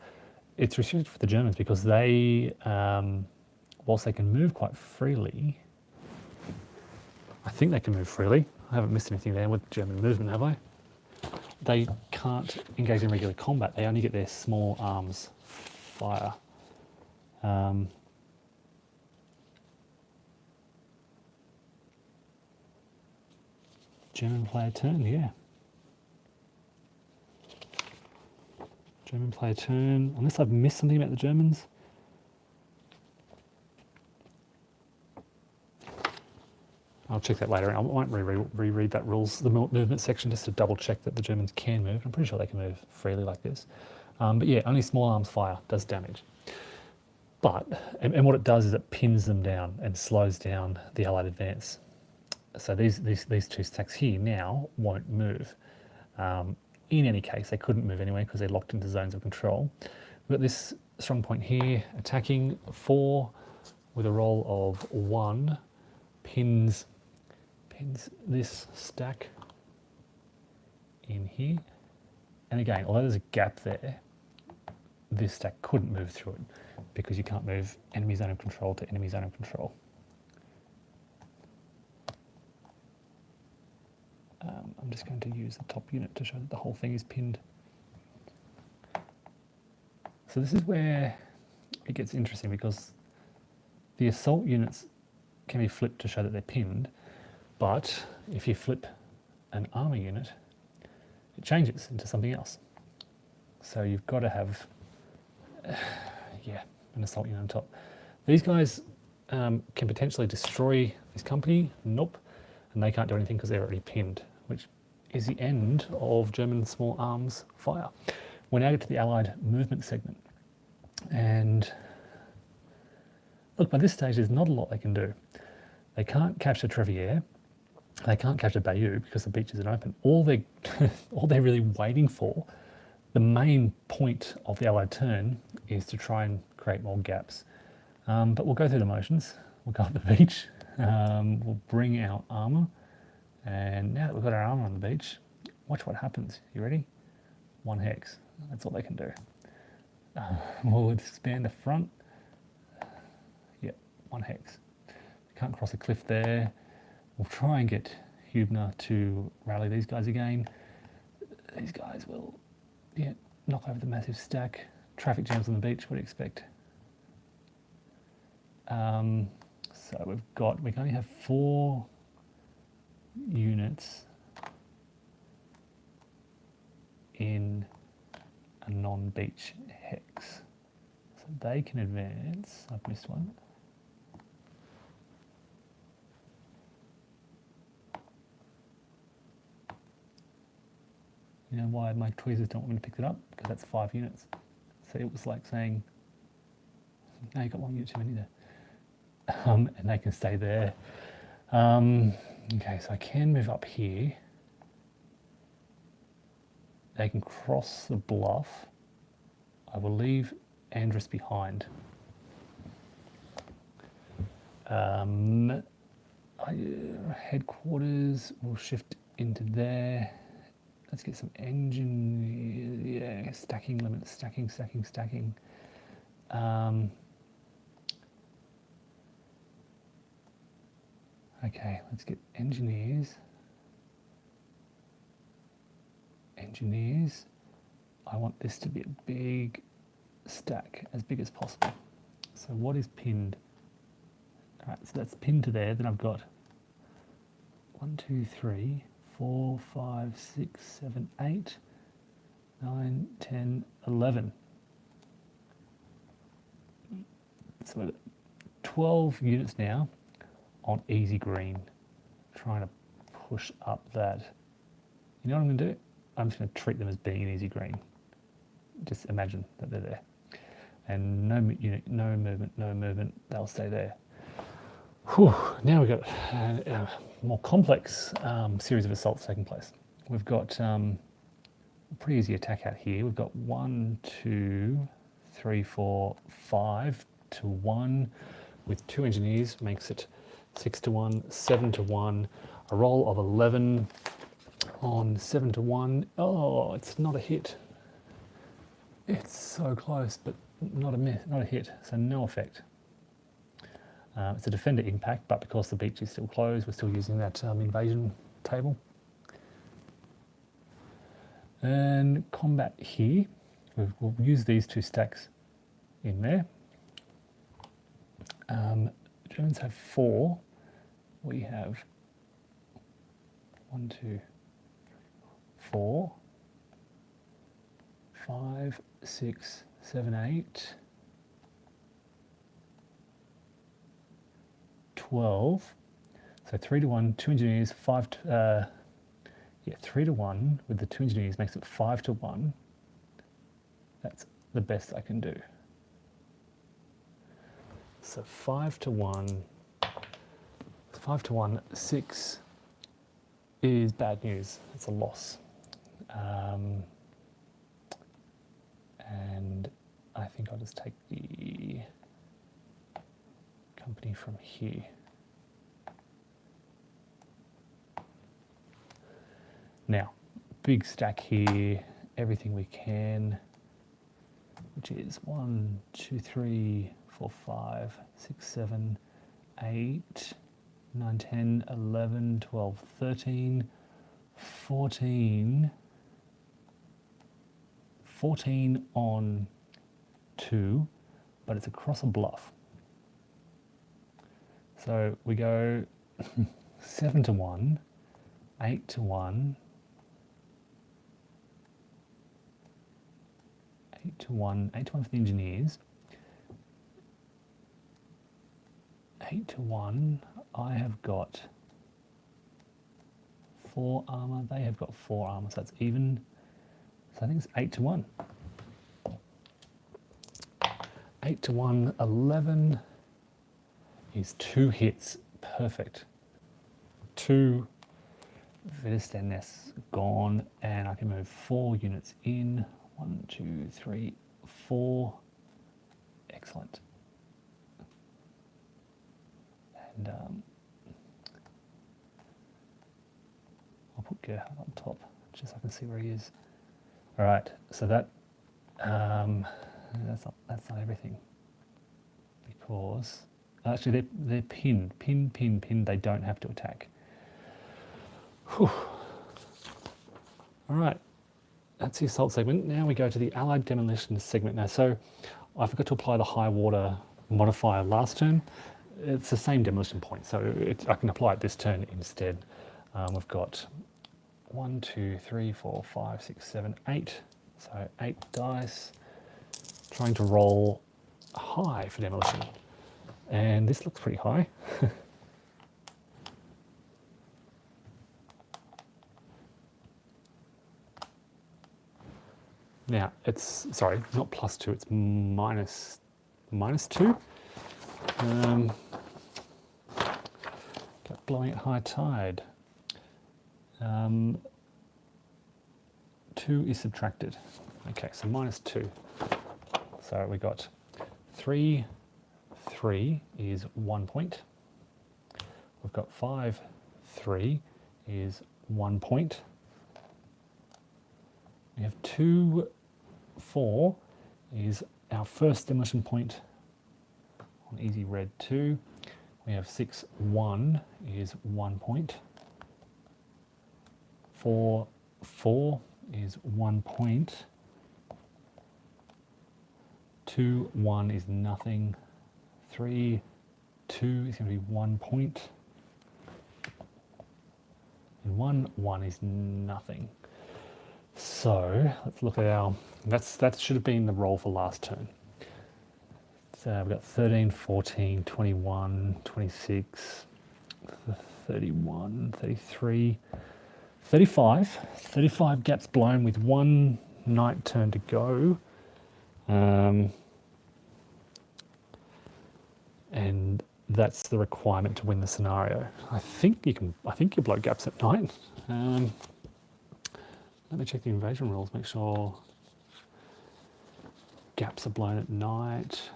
It's restricted for the Germans because they, whilst they can move quite freely, I think they can move freely. I haven't missed anything there with German movement, have I? They can't engage in regular combat. They only get their small arms fire. German player turn, yeah. German player turn, unless I've missed something about the Germans. I'll check that later. I might reread that rules, the movement section, just to double check that the Germans can move. I'm pretty sure they can move freely like this. But yeah, only small arms fire does damage. But, and what it does is it pins them down and slows down the Allied advance. So these 2 stacks here now won't move. In any case, they couldn't move anyway because they're locked into zones of control. We've got this strong point here, attacking 4 with a roll of 1, pins this stack in here. And again, although there's a gap there, this stack couldn't move through it because you can't move enemy zone of control to enemy zone of control. I'm just going to use the top unit to show that the whole thing is pinned. So this is where it gets interesting because the assault units can be flipped to show that they're pinned, but if you flip an armor unit, it changes into something else. So you've got to have, yeah, an assault unit on top. These guys can potentially destroy this company. Nope. And they can't do anything because they're already pinned, which is the end of German small arms fire. We now get to the Allied movement segment. And look, by this stage, there's not a lot they can do. They can't capture Treviere. They can't capture Bayeux because the beach isn't open. All they're really waiting for, the main point of the Allied turn, is to try and create more gaps. But we'll go through the motions. we'll go up the beach. We'll bring our armour. And now that we've got our armour on the beach, watch what happens. You ready? 1 hex. That's all they can do. We'll expand the front. Yep, 1 hex. We can't cross a cliff there. We'll try and get Hubner to rally these guys again. These guys will, yeah, knock over the massive stack. Traffic jams on the beach, what do you expect? So we can only have 4 units in a non-beach hex. So they can advance. I've missed one. You know why my tweezers don't want me to pick it up? Because that's 5 units. So it was like saying, no, you've got 1 unit too many there. And they can stay there. Okay, so I can move up here. They can cross the bluff. I will leave Andrus behind. Headquarters will shift into there. Let's get some engine, yeah, stacking limits, stacking. Okay, let's get engineers. I want this to be a big stack, as big as possible. So what is pinned? All right, so that's pinned to there. Then I've got 1, 2, 3, 4, 5, 6, 7, 8, 9, 10, 11. So we've got 12 units now on easy green, trying to push up that. You know what I'm going to do? I'm just going to treat them as being an easy green. Just imagine that they're there. And no movement, they'll stay there. Whew, now we've got a more complex series of assaults taking place. We've got a pretty easy attack out here. We've got 1, 2, 3, 4, 5 to 1 with 2 engineers, makes it 6 to 1, 7 to 1, a roll of 11 on 7 to 1. Oh, it's not a hit. It's so close, but not a hit, so no effect. It's a defender impact, but because the beach is still closed, we're still using that invasion table. And combat here, we'll use these 2 stacks in there. Germans have 4. We have 1, 2, 4, 5, 6, 7, 8, 12. So 3 to 1, 2 engineers, 5 to, 3 to 1 with the 2 engineers makes it 5 to 1. That's the best I can do. So 5 to 1, 6 is bad news. It's a loss. And I think I'll just take the company from here. Now, big stack here, everything we can, which is 1, 2, 3, 4, 5, 6, 7, 8, 9, 10, 11, 12, 13, 14, 14 on 2, but it's across a bluff. So we go 7 to 1, 8 to 1, 8 to 1, 8 to 1 for the engineers. 8 to 1, I have got 4 armor, they have got 4 armor, so that's even. So I think it's 8 to 1. 8 to 1, 11 is 2 hits, perfect. 2 Widerstand nests gone, and I can move 4 units in. 1, 2, 3, 4. Excellent. And I'll put Gerhard on top just so I can see where he is. All right, so that's not everything, because actually they're pinned. They don't have to attack. Whew. All right, that's the assault segment. Now we go to the Allied demolition segment. Now, so I forgot to apply the high water modifier last turn. It's the same demolition point, so I can apply it this turn instead. We've got 1, 2, 3, 4, 5, 6, 7, 8. So 8 dice. Trying to roll high for demolition. And this looks pretty high. Now, it's, sorry, not +2, it's -2. Got blowing at high tide. 2 is subtracted. Okay, so -2. So we got 3, 3 is 1 point. We've got 5, 3 is 1 point. We have 2, 4 is our first demolition point on easy red 2. We have 6, 1 is 1 point. 4, 4 is 1 point. 2, 1 is nothing. 3, 2 is going to be 1 point. And 1, 1 is nothing. So let's look at our, that should have been the roll for last turn. So we've got 13, 14, 21, 26, 31, 33, 35. 35 gaps blown with 1 night turn to go. And that's the requirement to win the scenario. I think you blow gaps at night. Let me check the invasion rules, make sure gaps are blown at night.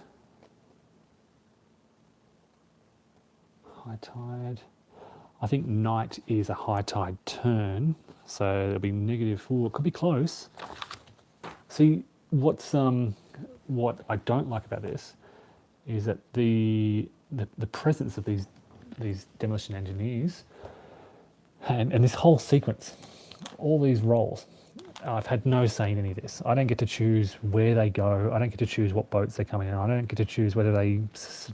High tide. I think night is a high tide turn, so it'll be negative. Ooh, it could be close. See, what I don't like about this is that the presence of these demolition engineers and this whole sequence, all these rolls, I've had no say in any of this. I don't get to choose where they go. I don't get to choose what boats they come in. I don't get to choose whether they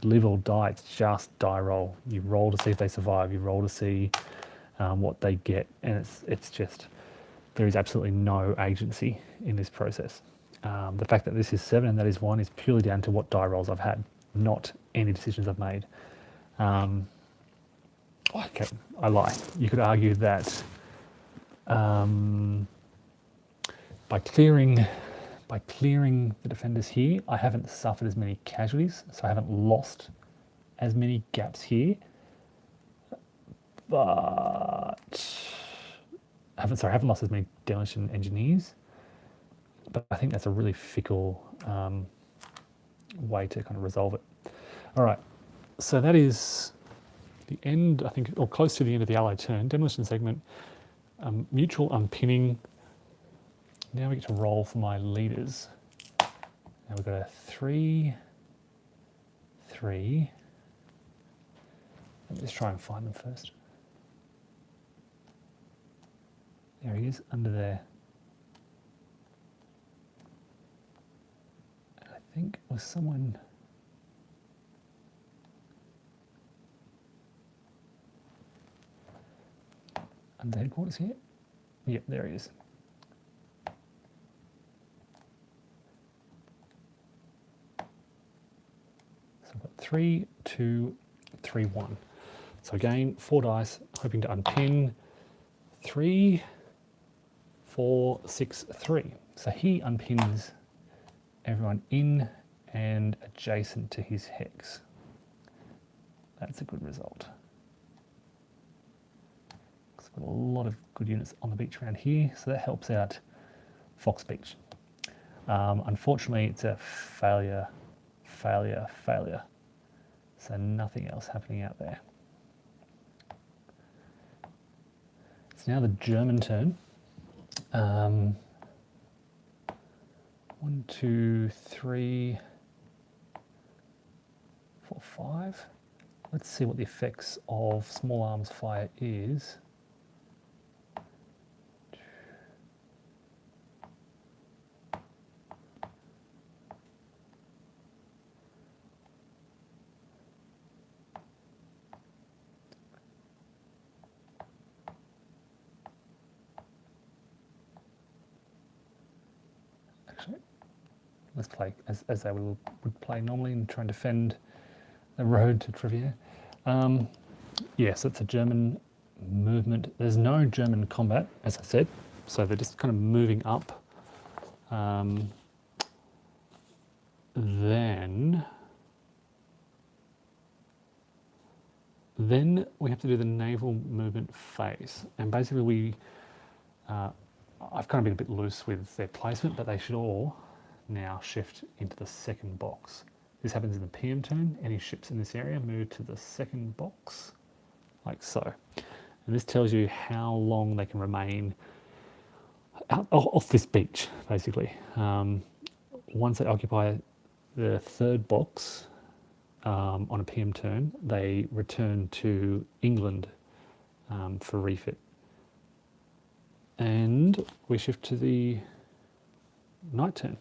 live or die. It's just die roll. You roll to see if they survive. You roll to see what they get, and it's just, there is absolutely no agency in this process. The fact that this is 7 and that is 1 is purely down to what die rolls I've had, not any decisions I've made. Okay, I lie. You could argue that by clearing the defenders here, I haven't suffered as many casualties, so I haven't lost as many gaps here. But I haven't lost as many demolition engineers. But I think that's a really fickle way to kind of resolve it. All right, so that is the end, I think, or close to the end of the Allied turn. Demolition segment, mutual unpinning. Now we get to roll for my leaders. Now we've got a 3, 3. Let me just try and find them first. There he is, under there. I think it was someone... under headquarters here? Yep, there he is. So I've got 3, 2, 3, 1. So again, 4 dice, hoping to unpin. 3, 4, 6, 3. So he unpins everyone in and adjacent to his hex. That's a good result. Got a lot of good units on the beach around here, so that helps out Fox Beach. Unfortunately, it's a failure. So nothing else happening out there. It's now the German turn. 1, 2, 3, 4, 5. Let's see what the effects of small arms fire is. Actually, let's play as they would play normally and try and defend the road to Trivier. Yes, it's a German movement. There's no German combat, as I said, so they're just kind of moving up. Then we have to do the naval movement phase, and basically I've kind of been a bit loose with their placement, but they should all now shift into the second box. This happens in the PM turn. Any ships in this area move to the second box, like so. And this tells you how long they can remain off this beach, basically. Once they occupy the third box on a PM turn, they return to England for refit. And we shift to the night turn.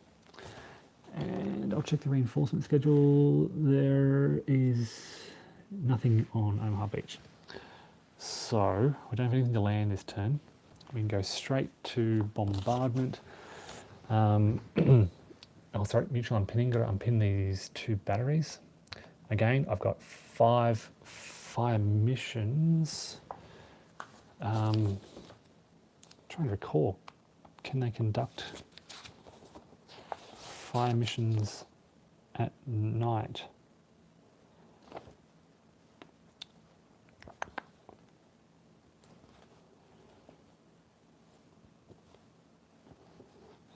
And I'll check the reinforcement schedule. There is nothing on Omaha Beach. So we don't have anything to land this turn. We can go straight to bombardment. Oh, sorry, mutual unpinning. Got to unpin these 2 batteries. Again, I've got 5 fire missions. Trying to recall, can they conduct fire missions at night?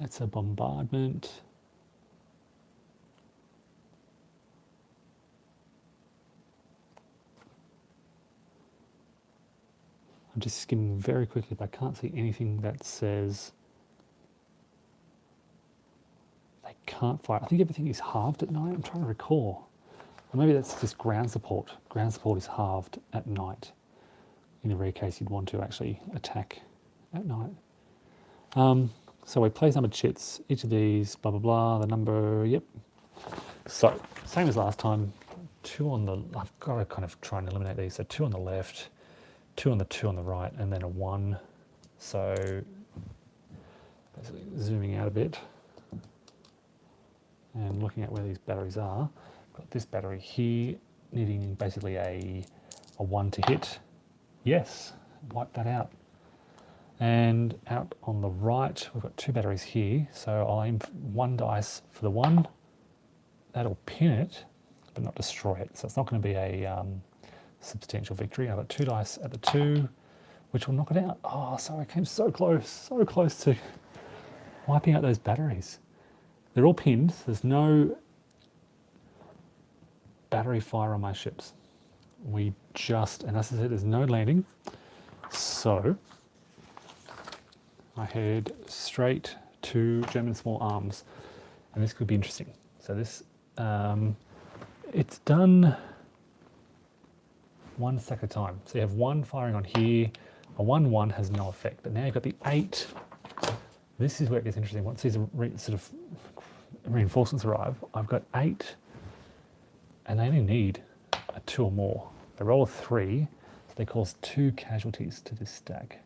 That's a bombardment. I'm just skimming very quickly, but I can't see anything that says they can't fire. I think everything is halved at night. I'm trying to recall. Or maybe that's just ground support. Ground support is halved at night. In the rare case you'd want to actually attack at night. So we place numbered chits. Each of these, blah, blah, blah, the number, yep. So, same as last time. 2 on the, I've got to kind of try and eliminate these. So 2 on the left, 2 on the 2 on the right, and then a 1. So basically zooming out a bit and looking at where these batteries are. Got this battery here needing basically a 1 to hit. Yes, wipe that out. And out on the right, we've got 2 batteries here. So I'll aim 1 dice for the 1. That'll pin it, but not destroy it. So it's not going to be a substantial victory. I've got 2 dice at the 2, which will knock it out. Oh, sorry, I came so close to wiping out those batteries. They're all pinned. There's no battery fire on my ships. We just, and as I said, there's no landing. So I head straight to German small arms, and this could be interesting. So this, it's done 1 stack at a time. So you have 1 firing on here, a 1-1 has no effect, but now you've got the 8. This is where it gets interesting. Once these sort of reinforcements arrive, I've got 8, and they only need a 2 or more. They roll a 3, so they cause 2 casualties to this stack.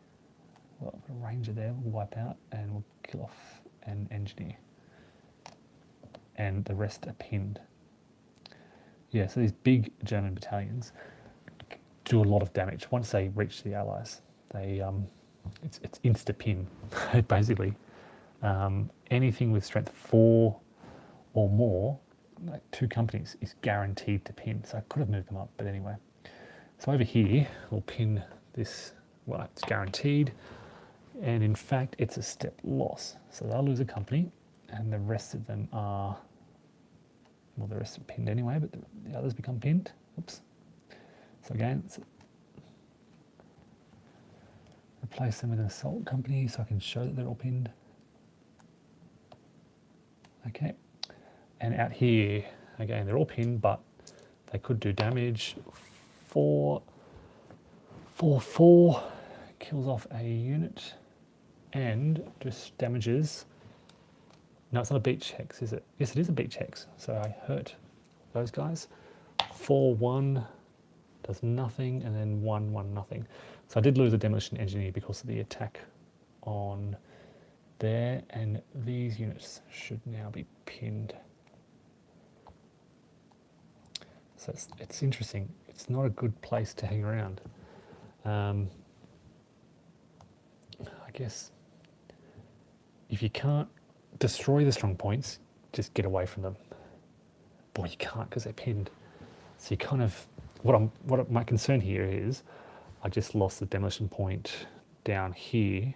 Well, I've got a ranger there, we'll wipe out and we'll kill off an engineer. And the rest are pinned. Yeah, so these big German battalions do a lot of damage. Once they reach the Allies, they it's insta-pin, basically. Anything with strength 4 or more, like 2 companies, is guaranteed to pin. So I could have moved them up, but anyway. So over here, we'll pin this, well, it's guaranteed. And in fact, it's a step loss. So they'll lose a company, and the rest of them are, well, the rest are pinned anyway, but the others become pinned. Oops. So again, it's a replace them with an assault company so I can show that they're all pinned. Okay, and out here, again, they're all pinned, but they could do damage. 4, 4, 4, kills off a unit, and just damages. No, it's not a beach hex, is it? Yes, it is a beach hex, so I hurt those guys. 4, 1, does nothing, and then 1, 1, nothing. So I did lose a Demolition Engineer because of the attack on there, and these units should now be pinned. So it's interesting. It's not a good place to hang around. I guess if you can't destroy the strong points, just get away from them. Boy, you can't because they're pinned. So you kind of, my concern here is I just lost the demolition point down here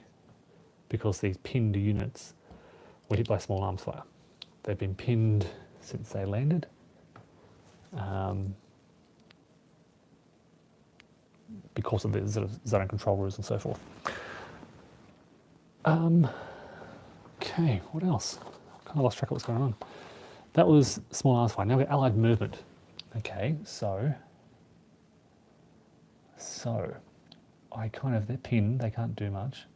because these pinned units were hit by small arms fire. They've been pinned since they landed. Because of the sort of zone control rules and so forth. Okay, what else? I kind of lost track of what's going on. That was small arms fire. Now we've got allied movement. Okay, so they're pinned, they can't do much.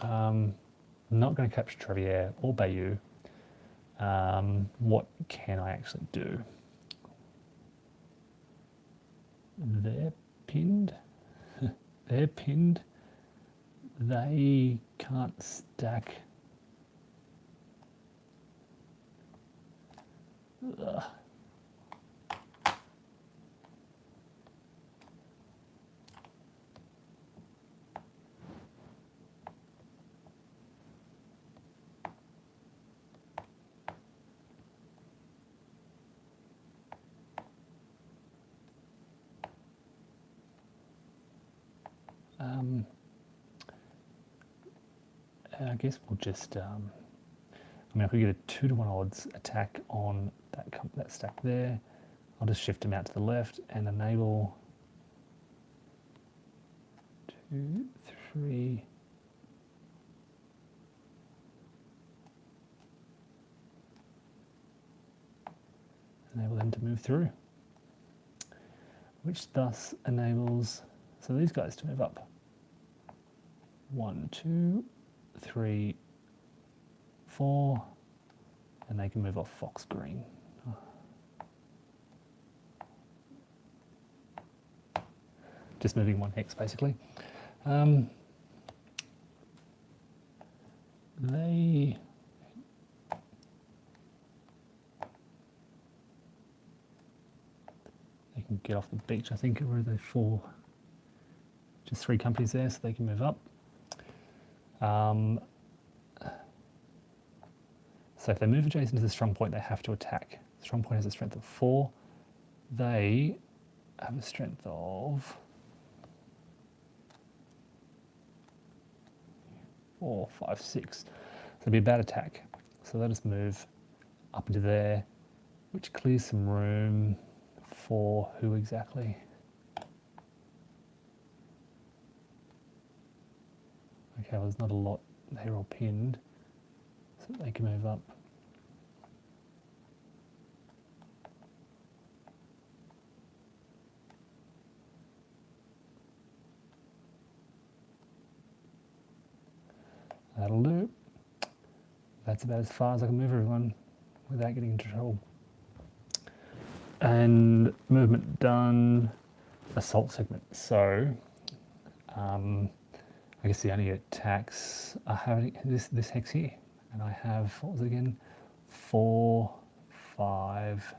Not going to capture Trevier or Bayeux. What can I actually do? They're pinned. They're pinned. They can't stack. Ugh. I guess we'll just, I mean, if we get a 2-to-1 odds attack on that stack there, I'll just shift them out to the left and enable 2, 3. Enable them to move through, which thus enables, so these guys to move up. 1, 2, 3, 4, and they can move off Fox Green. Just moving 1 hex basically. They can get off the beach, I think. Where are they? 4, just 3 companies there, so they can move up. So if they move adjacent to the strong point, they have to attack. The strong point has a strength of 4. They have a strength of 4, 5, 6. So it'll be a bad attack. So let us move up into there, which clears some room for who exactly? Okay, well, there's not a lot. They're all pinned, so they can move up. That'll do. That's about as far as I can move everyone without getting into trouble. And movement done, assault segment. So, I guess the only attacks are having this hex here, and I have, what was it again? 4, 5,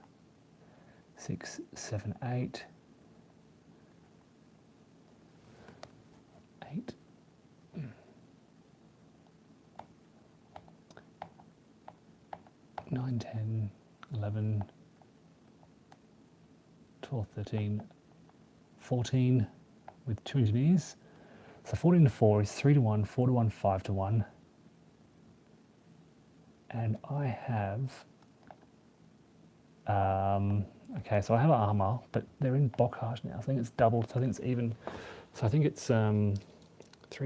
6, 7, 8. 8. 9, 10, 11, 12, 13, 14 with 2 engineers. So 14 to 4 is 3 to 1, 4 to 1, 5 to 1. And I have, okay, so I have armor, but they're in Bocage now. I think it's doubled, so I think it's even So I think it's 3 to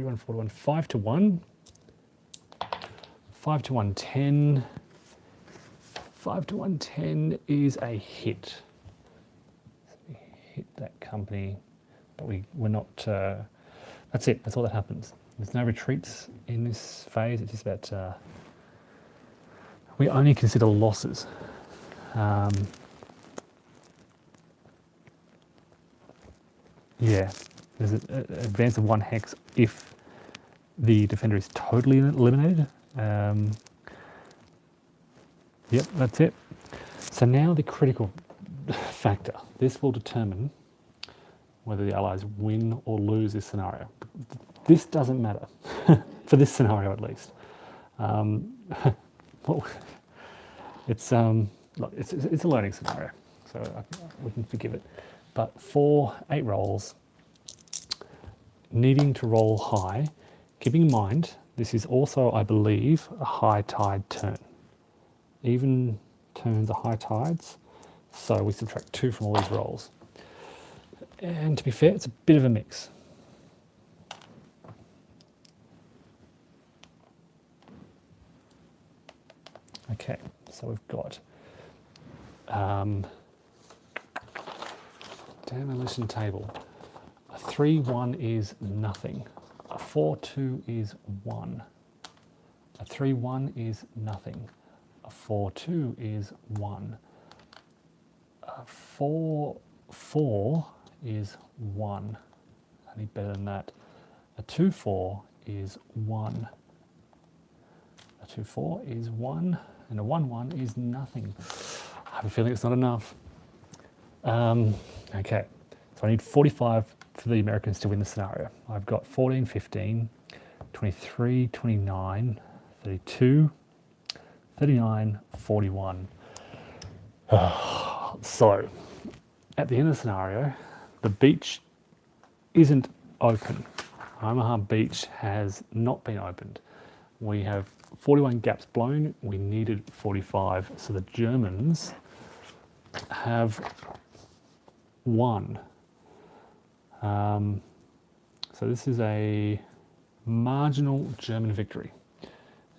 1, 4 to 1, 5 to 1. 5 to 1, 10. 5 to 1, 10 is a hit. So we hit that company, but we're not, that's it, that's all that happens. There's no retreats in this phase, it's just about, we only consider losses. Yeah, there's an advance of 1 hex if the defender is totally eliminated. Yep, that's it. So now the critical factor. This will determine whether the Allies win or lose this scenario. This doesn't matter, for this scenario at least. Well, it's a learning scenario, so we can forgive it. But for 8 rolls, needing to roll high, keeping in mind this is also, I believe, a high tide turn. Even turns are high tides, so we subtract 2 from all these rolls. And to be fair, it's a bit of a mix. Okay, so we've got demolition table. A 3-1 is nothing. A 4-2 is 1. A 3-1 is nothing. A 4-2 is 1. A 4-4 is 1. I need better than that. A 2-4 is 1. A 2-4 is 1. And a 1-1 is nothing. I have a feeling it's not enough. Okay, so I need 45 for the Americans to win the scenario. I've got 14, 15, 23, 29, 32, 39, 41. So, at the end of the scenario, the beach isn't open. Omaha Beach has not been opened. We have 41 gaps blown. We needed 45. So the Germans have won. So this is a marginal German victory.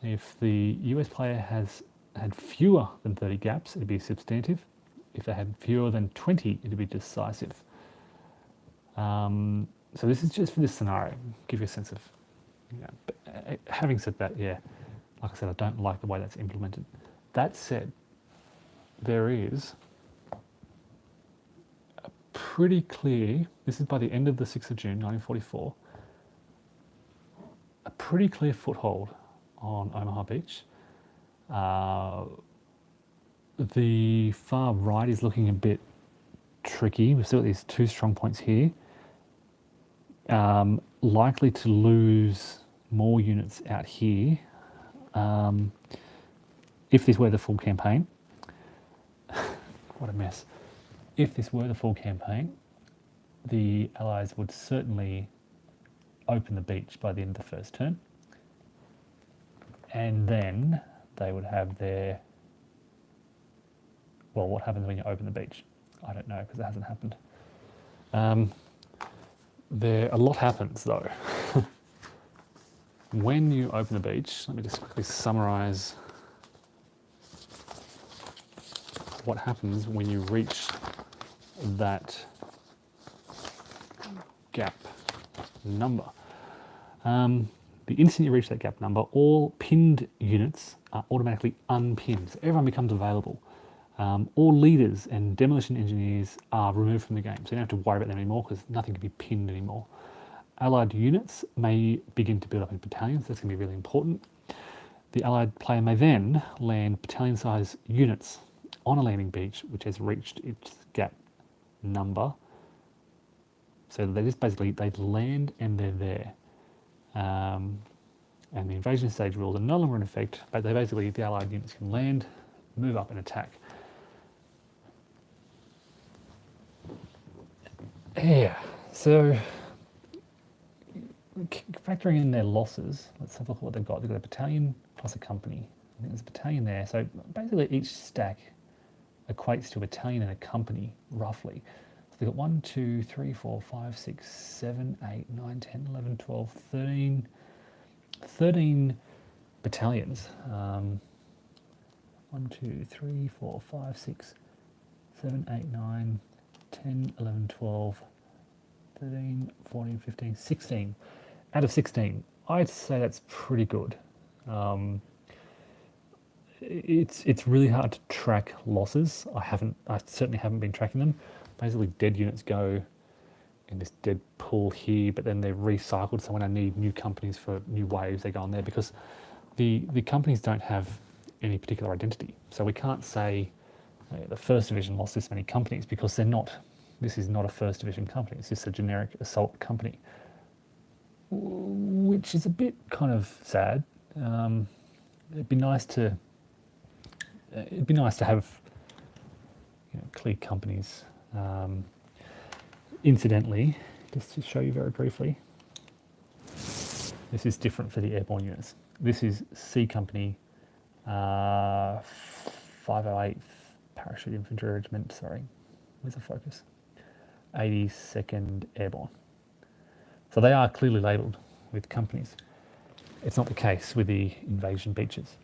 If the US player has had fewer than 30 gaps, it'd be substantive. If they had fewer than 20, it'd be decisive. So this is just for this scenario, give you a sense of, but having said that, yeah, like I said, I don't like the way that's implemented. That said, there is a pretty clear, this is by the end of the 6th of June, 1944, a pretty clear foothold on Omaha Beach. The far right is looking a bit tricky. We've still got these 2 strong points here. Likely to lose more units out here if this were the full campaign. What a mess. If this were the full campaign, the Allies would certainly open the beach by the end of the first turn. And then they would have their... Well, what happens when you open the beach? I don't know, because it hasn't happened. A lot happens, though. When you open the beach, let me just quickly summarise what happens when you reach that gap number. The instant you reach that gap number, all pinned units are automatically unpinned. So everyone becomes available. All leaders and demolition engineers are removed from the game, so you don't have to worry about them anymore because nothing can be pinned anymore. Allied units may begin to build up in battalions. That's going to be really important. The Allied player may then land battalion-sized units on a landing beach which has reached its gap number. So they just basically, they land and they're there. And the invasion stage rules are no longer in effect, but they basically, the Allied units can land, move up and attack. Yeah, so factoring in their losses, let's have a look at what they've got. They've got a battalion plus a company. I think there's a battalion there. So basically each stack equates to a battalion and a company, roughly. So they've got 1, 2, 3, 4, 5, 6, 7, 8, 9, 10, 11, 12, 13, 13 battalions. 1, 2, 3, 4, 5, 6, 7, 8, 9, 10, 11, 12, 13, 14, 15, 16. Out of 16, I'd say that's pretty good. It's really hard to track losses. I certainly haven't been tracking them. Basically, dead units go in this dead pool here, but then they're recycled. So when I need new companies for new waves, they go on there because the companies don't have any particular identity. So we can't say the first division lost this many companies because they're not. This is not a first division company. It's just a generic assault company, which is a bit kind of sad. It'd be nice to have clear companies. Incidentally, just to show you very briefly, this is different for the airborne units. This is C Company, 508th Parachute Infantry Regiment. Sorry, where's the focus? 82nd Airborne. So they are clearly labelled with companies. It's not the case with the invasion beaches.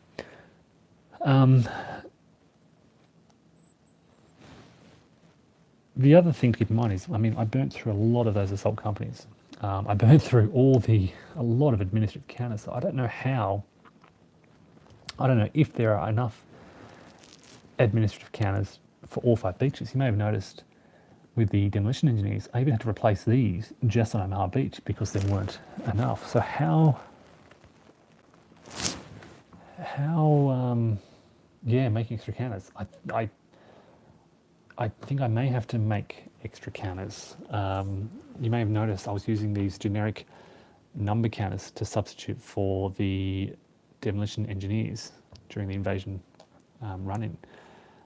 The other thing to keep in mind is, I burnt through a lot of those assault companies. I burnt through a lot of administrative counters. So I don't know if there are enough administrative counters for all 5 beaches. You may have noticed with the Demolition Engineers, I even had to replace these just on Omaha Beach because there weren't enough. So making extra counters. I think I may have to make extra counters. You may have noticed I was using these generic number counters to substitute for the Demolition Engineers during the invasion run-in.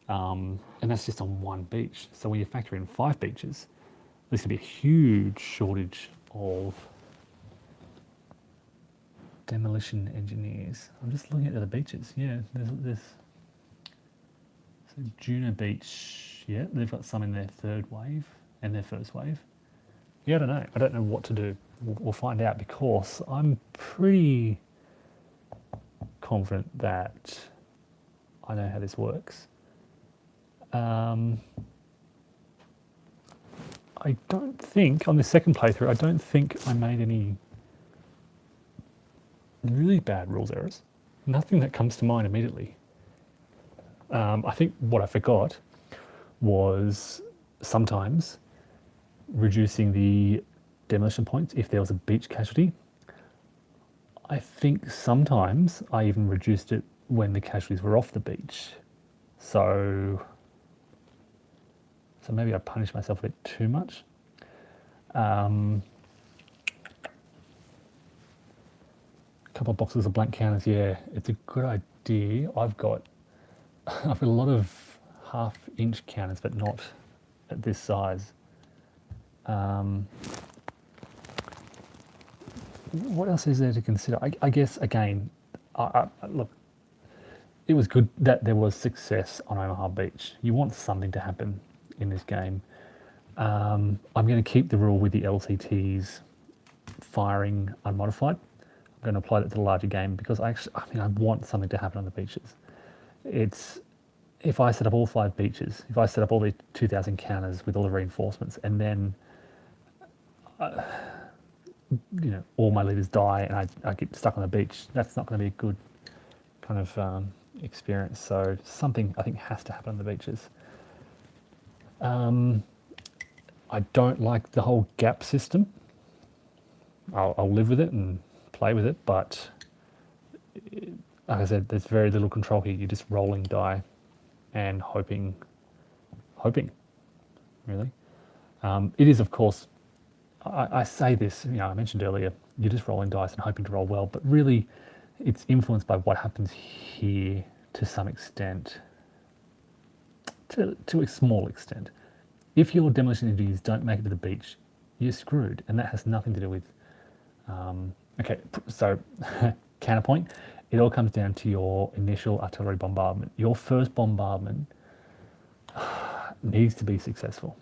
And that's just on one beach. So when you factor in 5 beaches, there's going to be a huge shortage of Demolition Engineers. I'm just looking at the other beaches. Yeah, there's so Juno Beach, yeah, they've got some in their 3rd wave and their 1st wave. Yeah, I don't know. I don't know what to do. We'll find out because I'm pretty confident that I know how this works. I don't think, on the second playthrough, I don't think I made any really bad rules errors. Nothing that comes to mind immediately. I think what I forgot was sometimes reducing the demolition points if there was a beach casualty. I think sometimes I even reduced it when the casualties were off the beach. So maybe I punished myself a bit too much. A couple of boxes of blank counters, yeah, it's a good idea. I've got a lot of 1/2 inch counters, but not at this size. What else is there to consider? I guess, again, look, it was good that there was success on Omaha Beach. You want something to happen in this game. I'm going to keep the rule with the LCTs firing unmodified. I'm going to apply that to the larger game because I want something to happen on the beaches. If I set up all 5 beaches, if I set up all the 2,000 counters with all the reinforcements, and then all my leaders die and I get stuck on the beach, that's not going to be a good kind of experience. So something I think has to happen on the beaches. I don't like the whole gap system. I'll live with it and play with it, but like I said, there's very little control here. You're just rolling die and hoping, really. It is, of course, I say this, I mentioned earlier, you're just rolling dice and hoping to roll well, but really it's influenced by what happens here to some extent, to a small extent. If your demolition engineers don't make it to the beach, you're screwed, and that has nothing to do with, okay, so counterpoint, it all comes down to your initial artillery bombardment. Your first bombardment needs to be successful.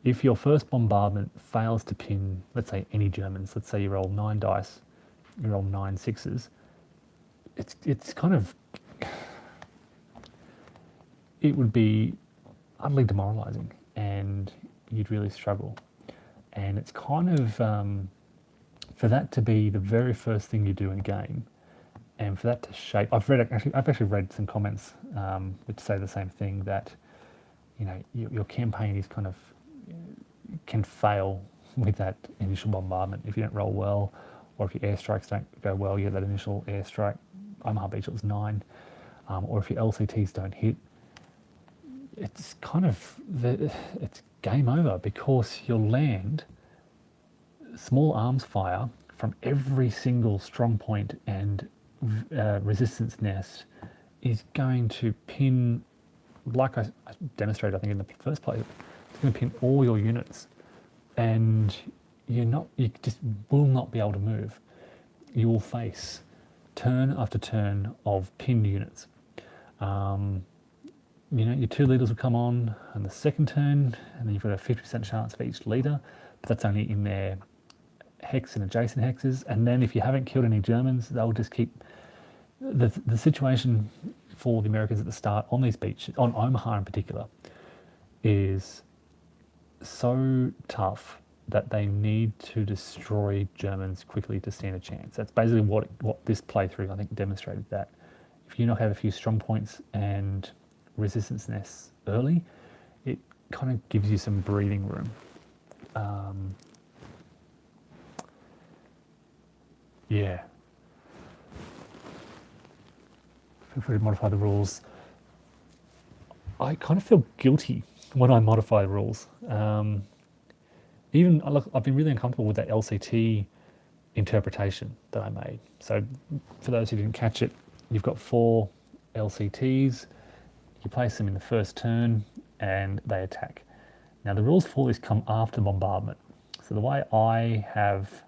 if your first bombardment fails to pin, let's say, any Germans, let's say you roll 9 dice, you roll 9 sixes, it's kind of, it would be utterly demoralizing and you'd really struggle. And it's kind of, for that to be the very first thing you do in a game, and for that to shape, I've actually read some comments which say the same thing, that you know your campaign is kind of can fail with that initial bombardment if you don't roll well, or if your airstrikes don't go well. You get that initial airstrike. Omaha Beach, it was 9, or if your LCTs don't hit, it's kind of it's game over, because your land small arms fire from every single strong point and resistance nest is going to pin, like I demonstrated, I think in the first place, it's going to pin all your units, and you just will not be able to move. You will face turn after turn of pinned units. You know, your 2 leaders will come on the second turn, and then you've got a 50% chance for each leader, but that's only in their hex and adjacent hexes. And then if you haven't killed any Germans, they'll just keep the situation for the Americans at the start on these beaches, on Omaha in particular, is so tough that they need to destroy Germans quickly to stand a chance. That's basically what this playthrough, I think, demonstrated, that if you not have a few strong points and resistance nests early, it kind of gives you some breathing room. Yeah. Feel free to modify the rules. I kind of feel guilty when I modify the rules. Even look, I've been really uncomfortable with that LCT interpretation that I made. So for those who didn't catch it, you've got 4 LCTs. You place them in the first turn and they attack. Now the rules for this come after bombardment. So the way I have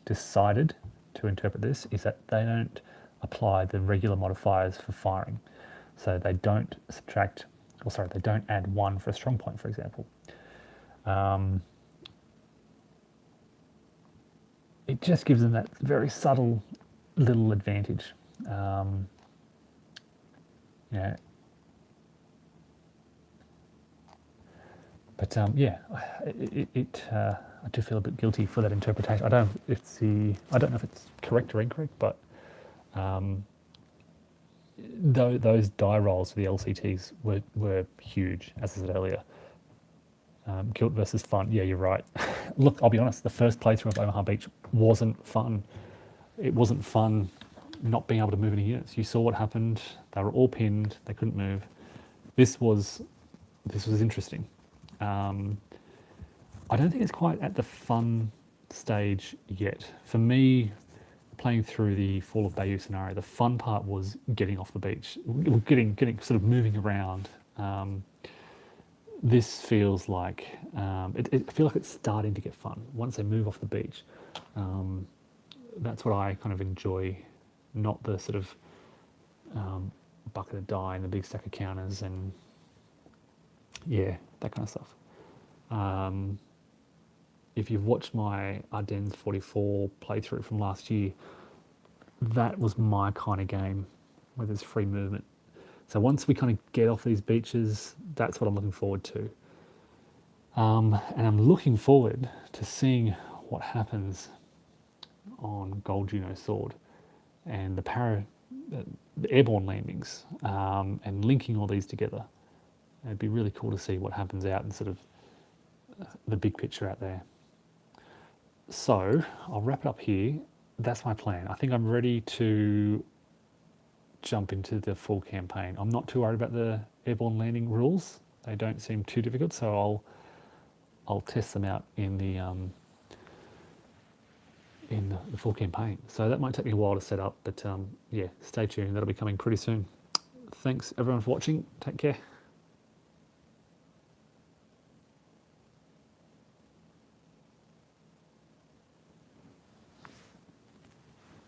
decided to interpret this is that they don't apply the regular modifiers for firing. So they don't subtract, or sorry, they don't add 1 for a strong point, for example. It just gives them that very subtle little advantage. Yeah. But yeah, I do feel a bit guilty for that interpretation. I don't know if it's correct or incorrect, but those die rolls for the LCTs were huge, as I said earlier. Guilt versus fun. Yeah, you're right. Look, I'll be honest, the first playthrough of Omaha Beach wasn't fun. It wasn't fun not being able to move any units. You saw what happened. They were all pinned. They couldn't move. This was interesting. I don't think it's quite at the fun stage yet. For me, playing through the Fall of Bayou scenario, the fun part was getting off the beach, getting sort of moving around. This feels like I feel like it's starting to get fun once they move off the beach. That's what I kind of enjoy, not the sort of bucket of die and the big stack of counters and yeah, that kind of stuff. If you've watched my Ardennes 44 playthrough from last year, that was my kind of game where there's free movement. So once we kind of get off these beaches, that's what I'm looking forward to. And I'm looking forward to seeing what happens on Gold Juno Sword and the airborne landings, and linking all these together. It'd be really cool to see what happens out in sort of the big picture out there. So I'll wrap it up here. That's my plan. I think I'm ready to jump into the full campaign. I'm not too worried about the airborne landing rules. They don't seem too difficult, so I'll test them out in the full campaign. So that might take me a while to set up, but yeah, stay tuned. That'll be coming pretty soon. Thanks everyone for watching. Take care.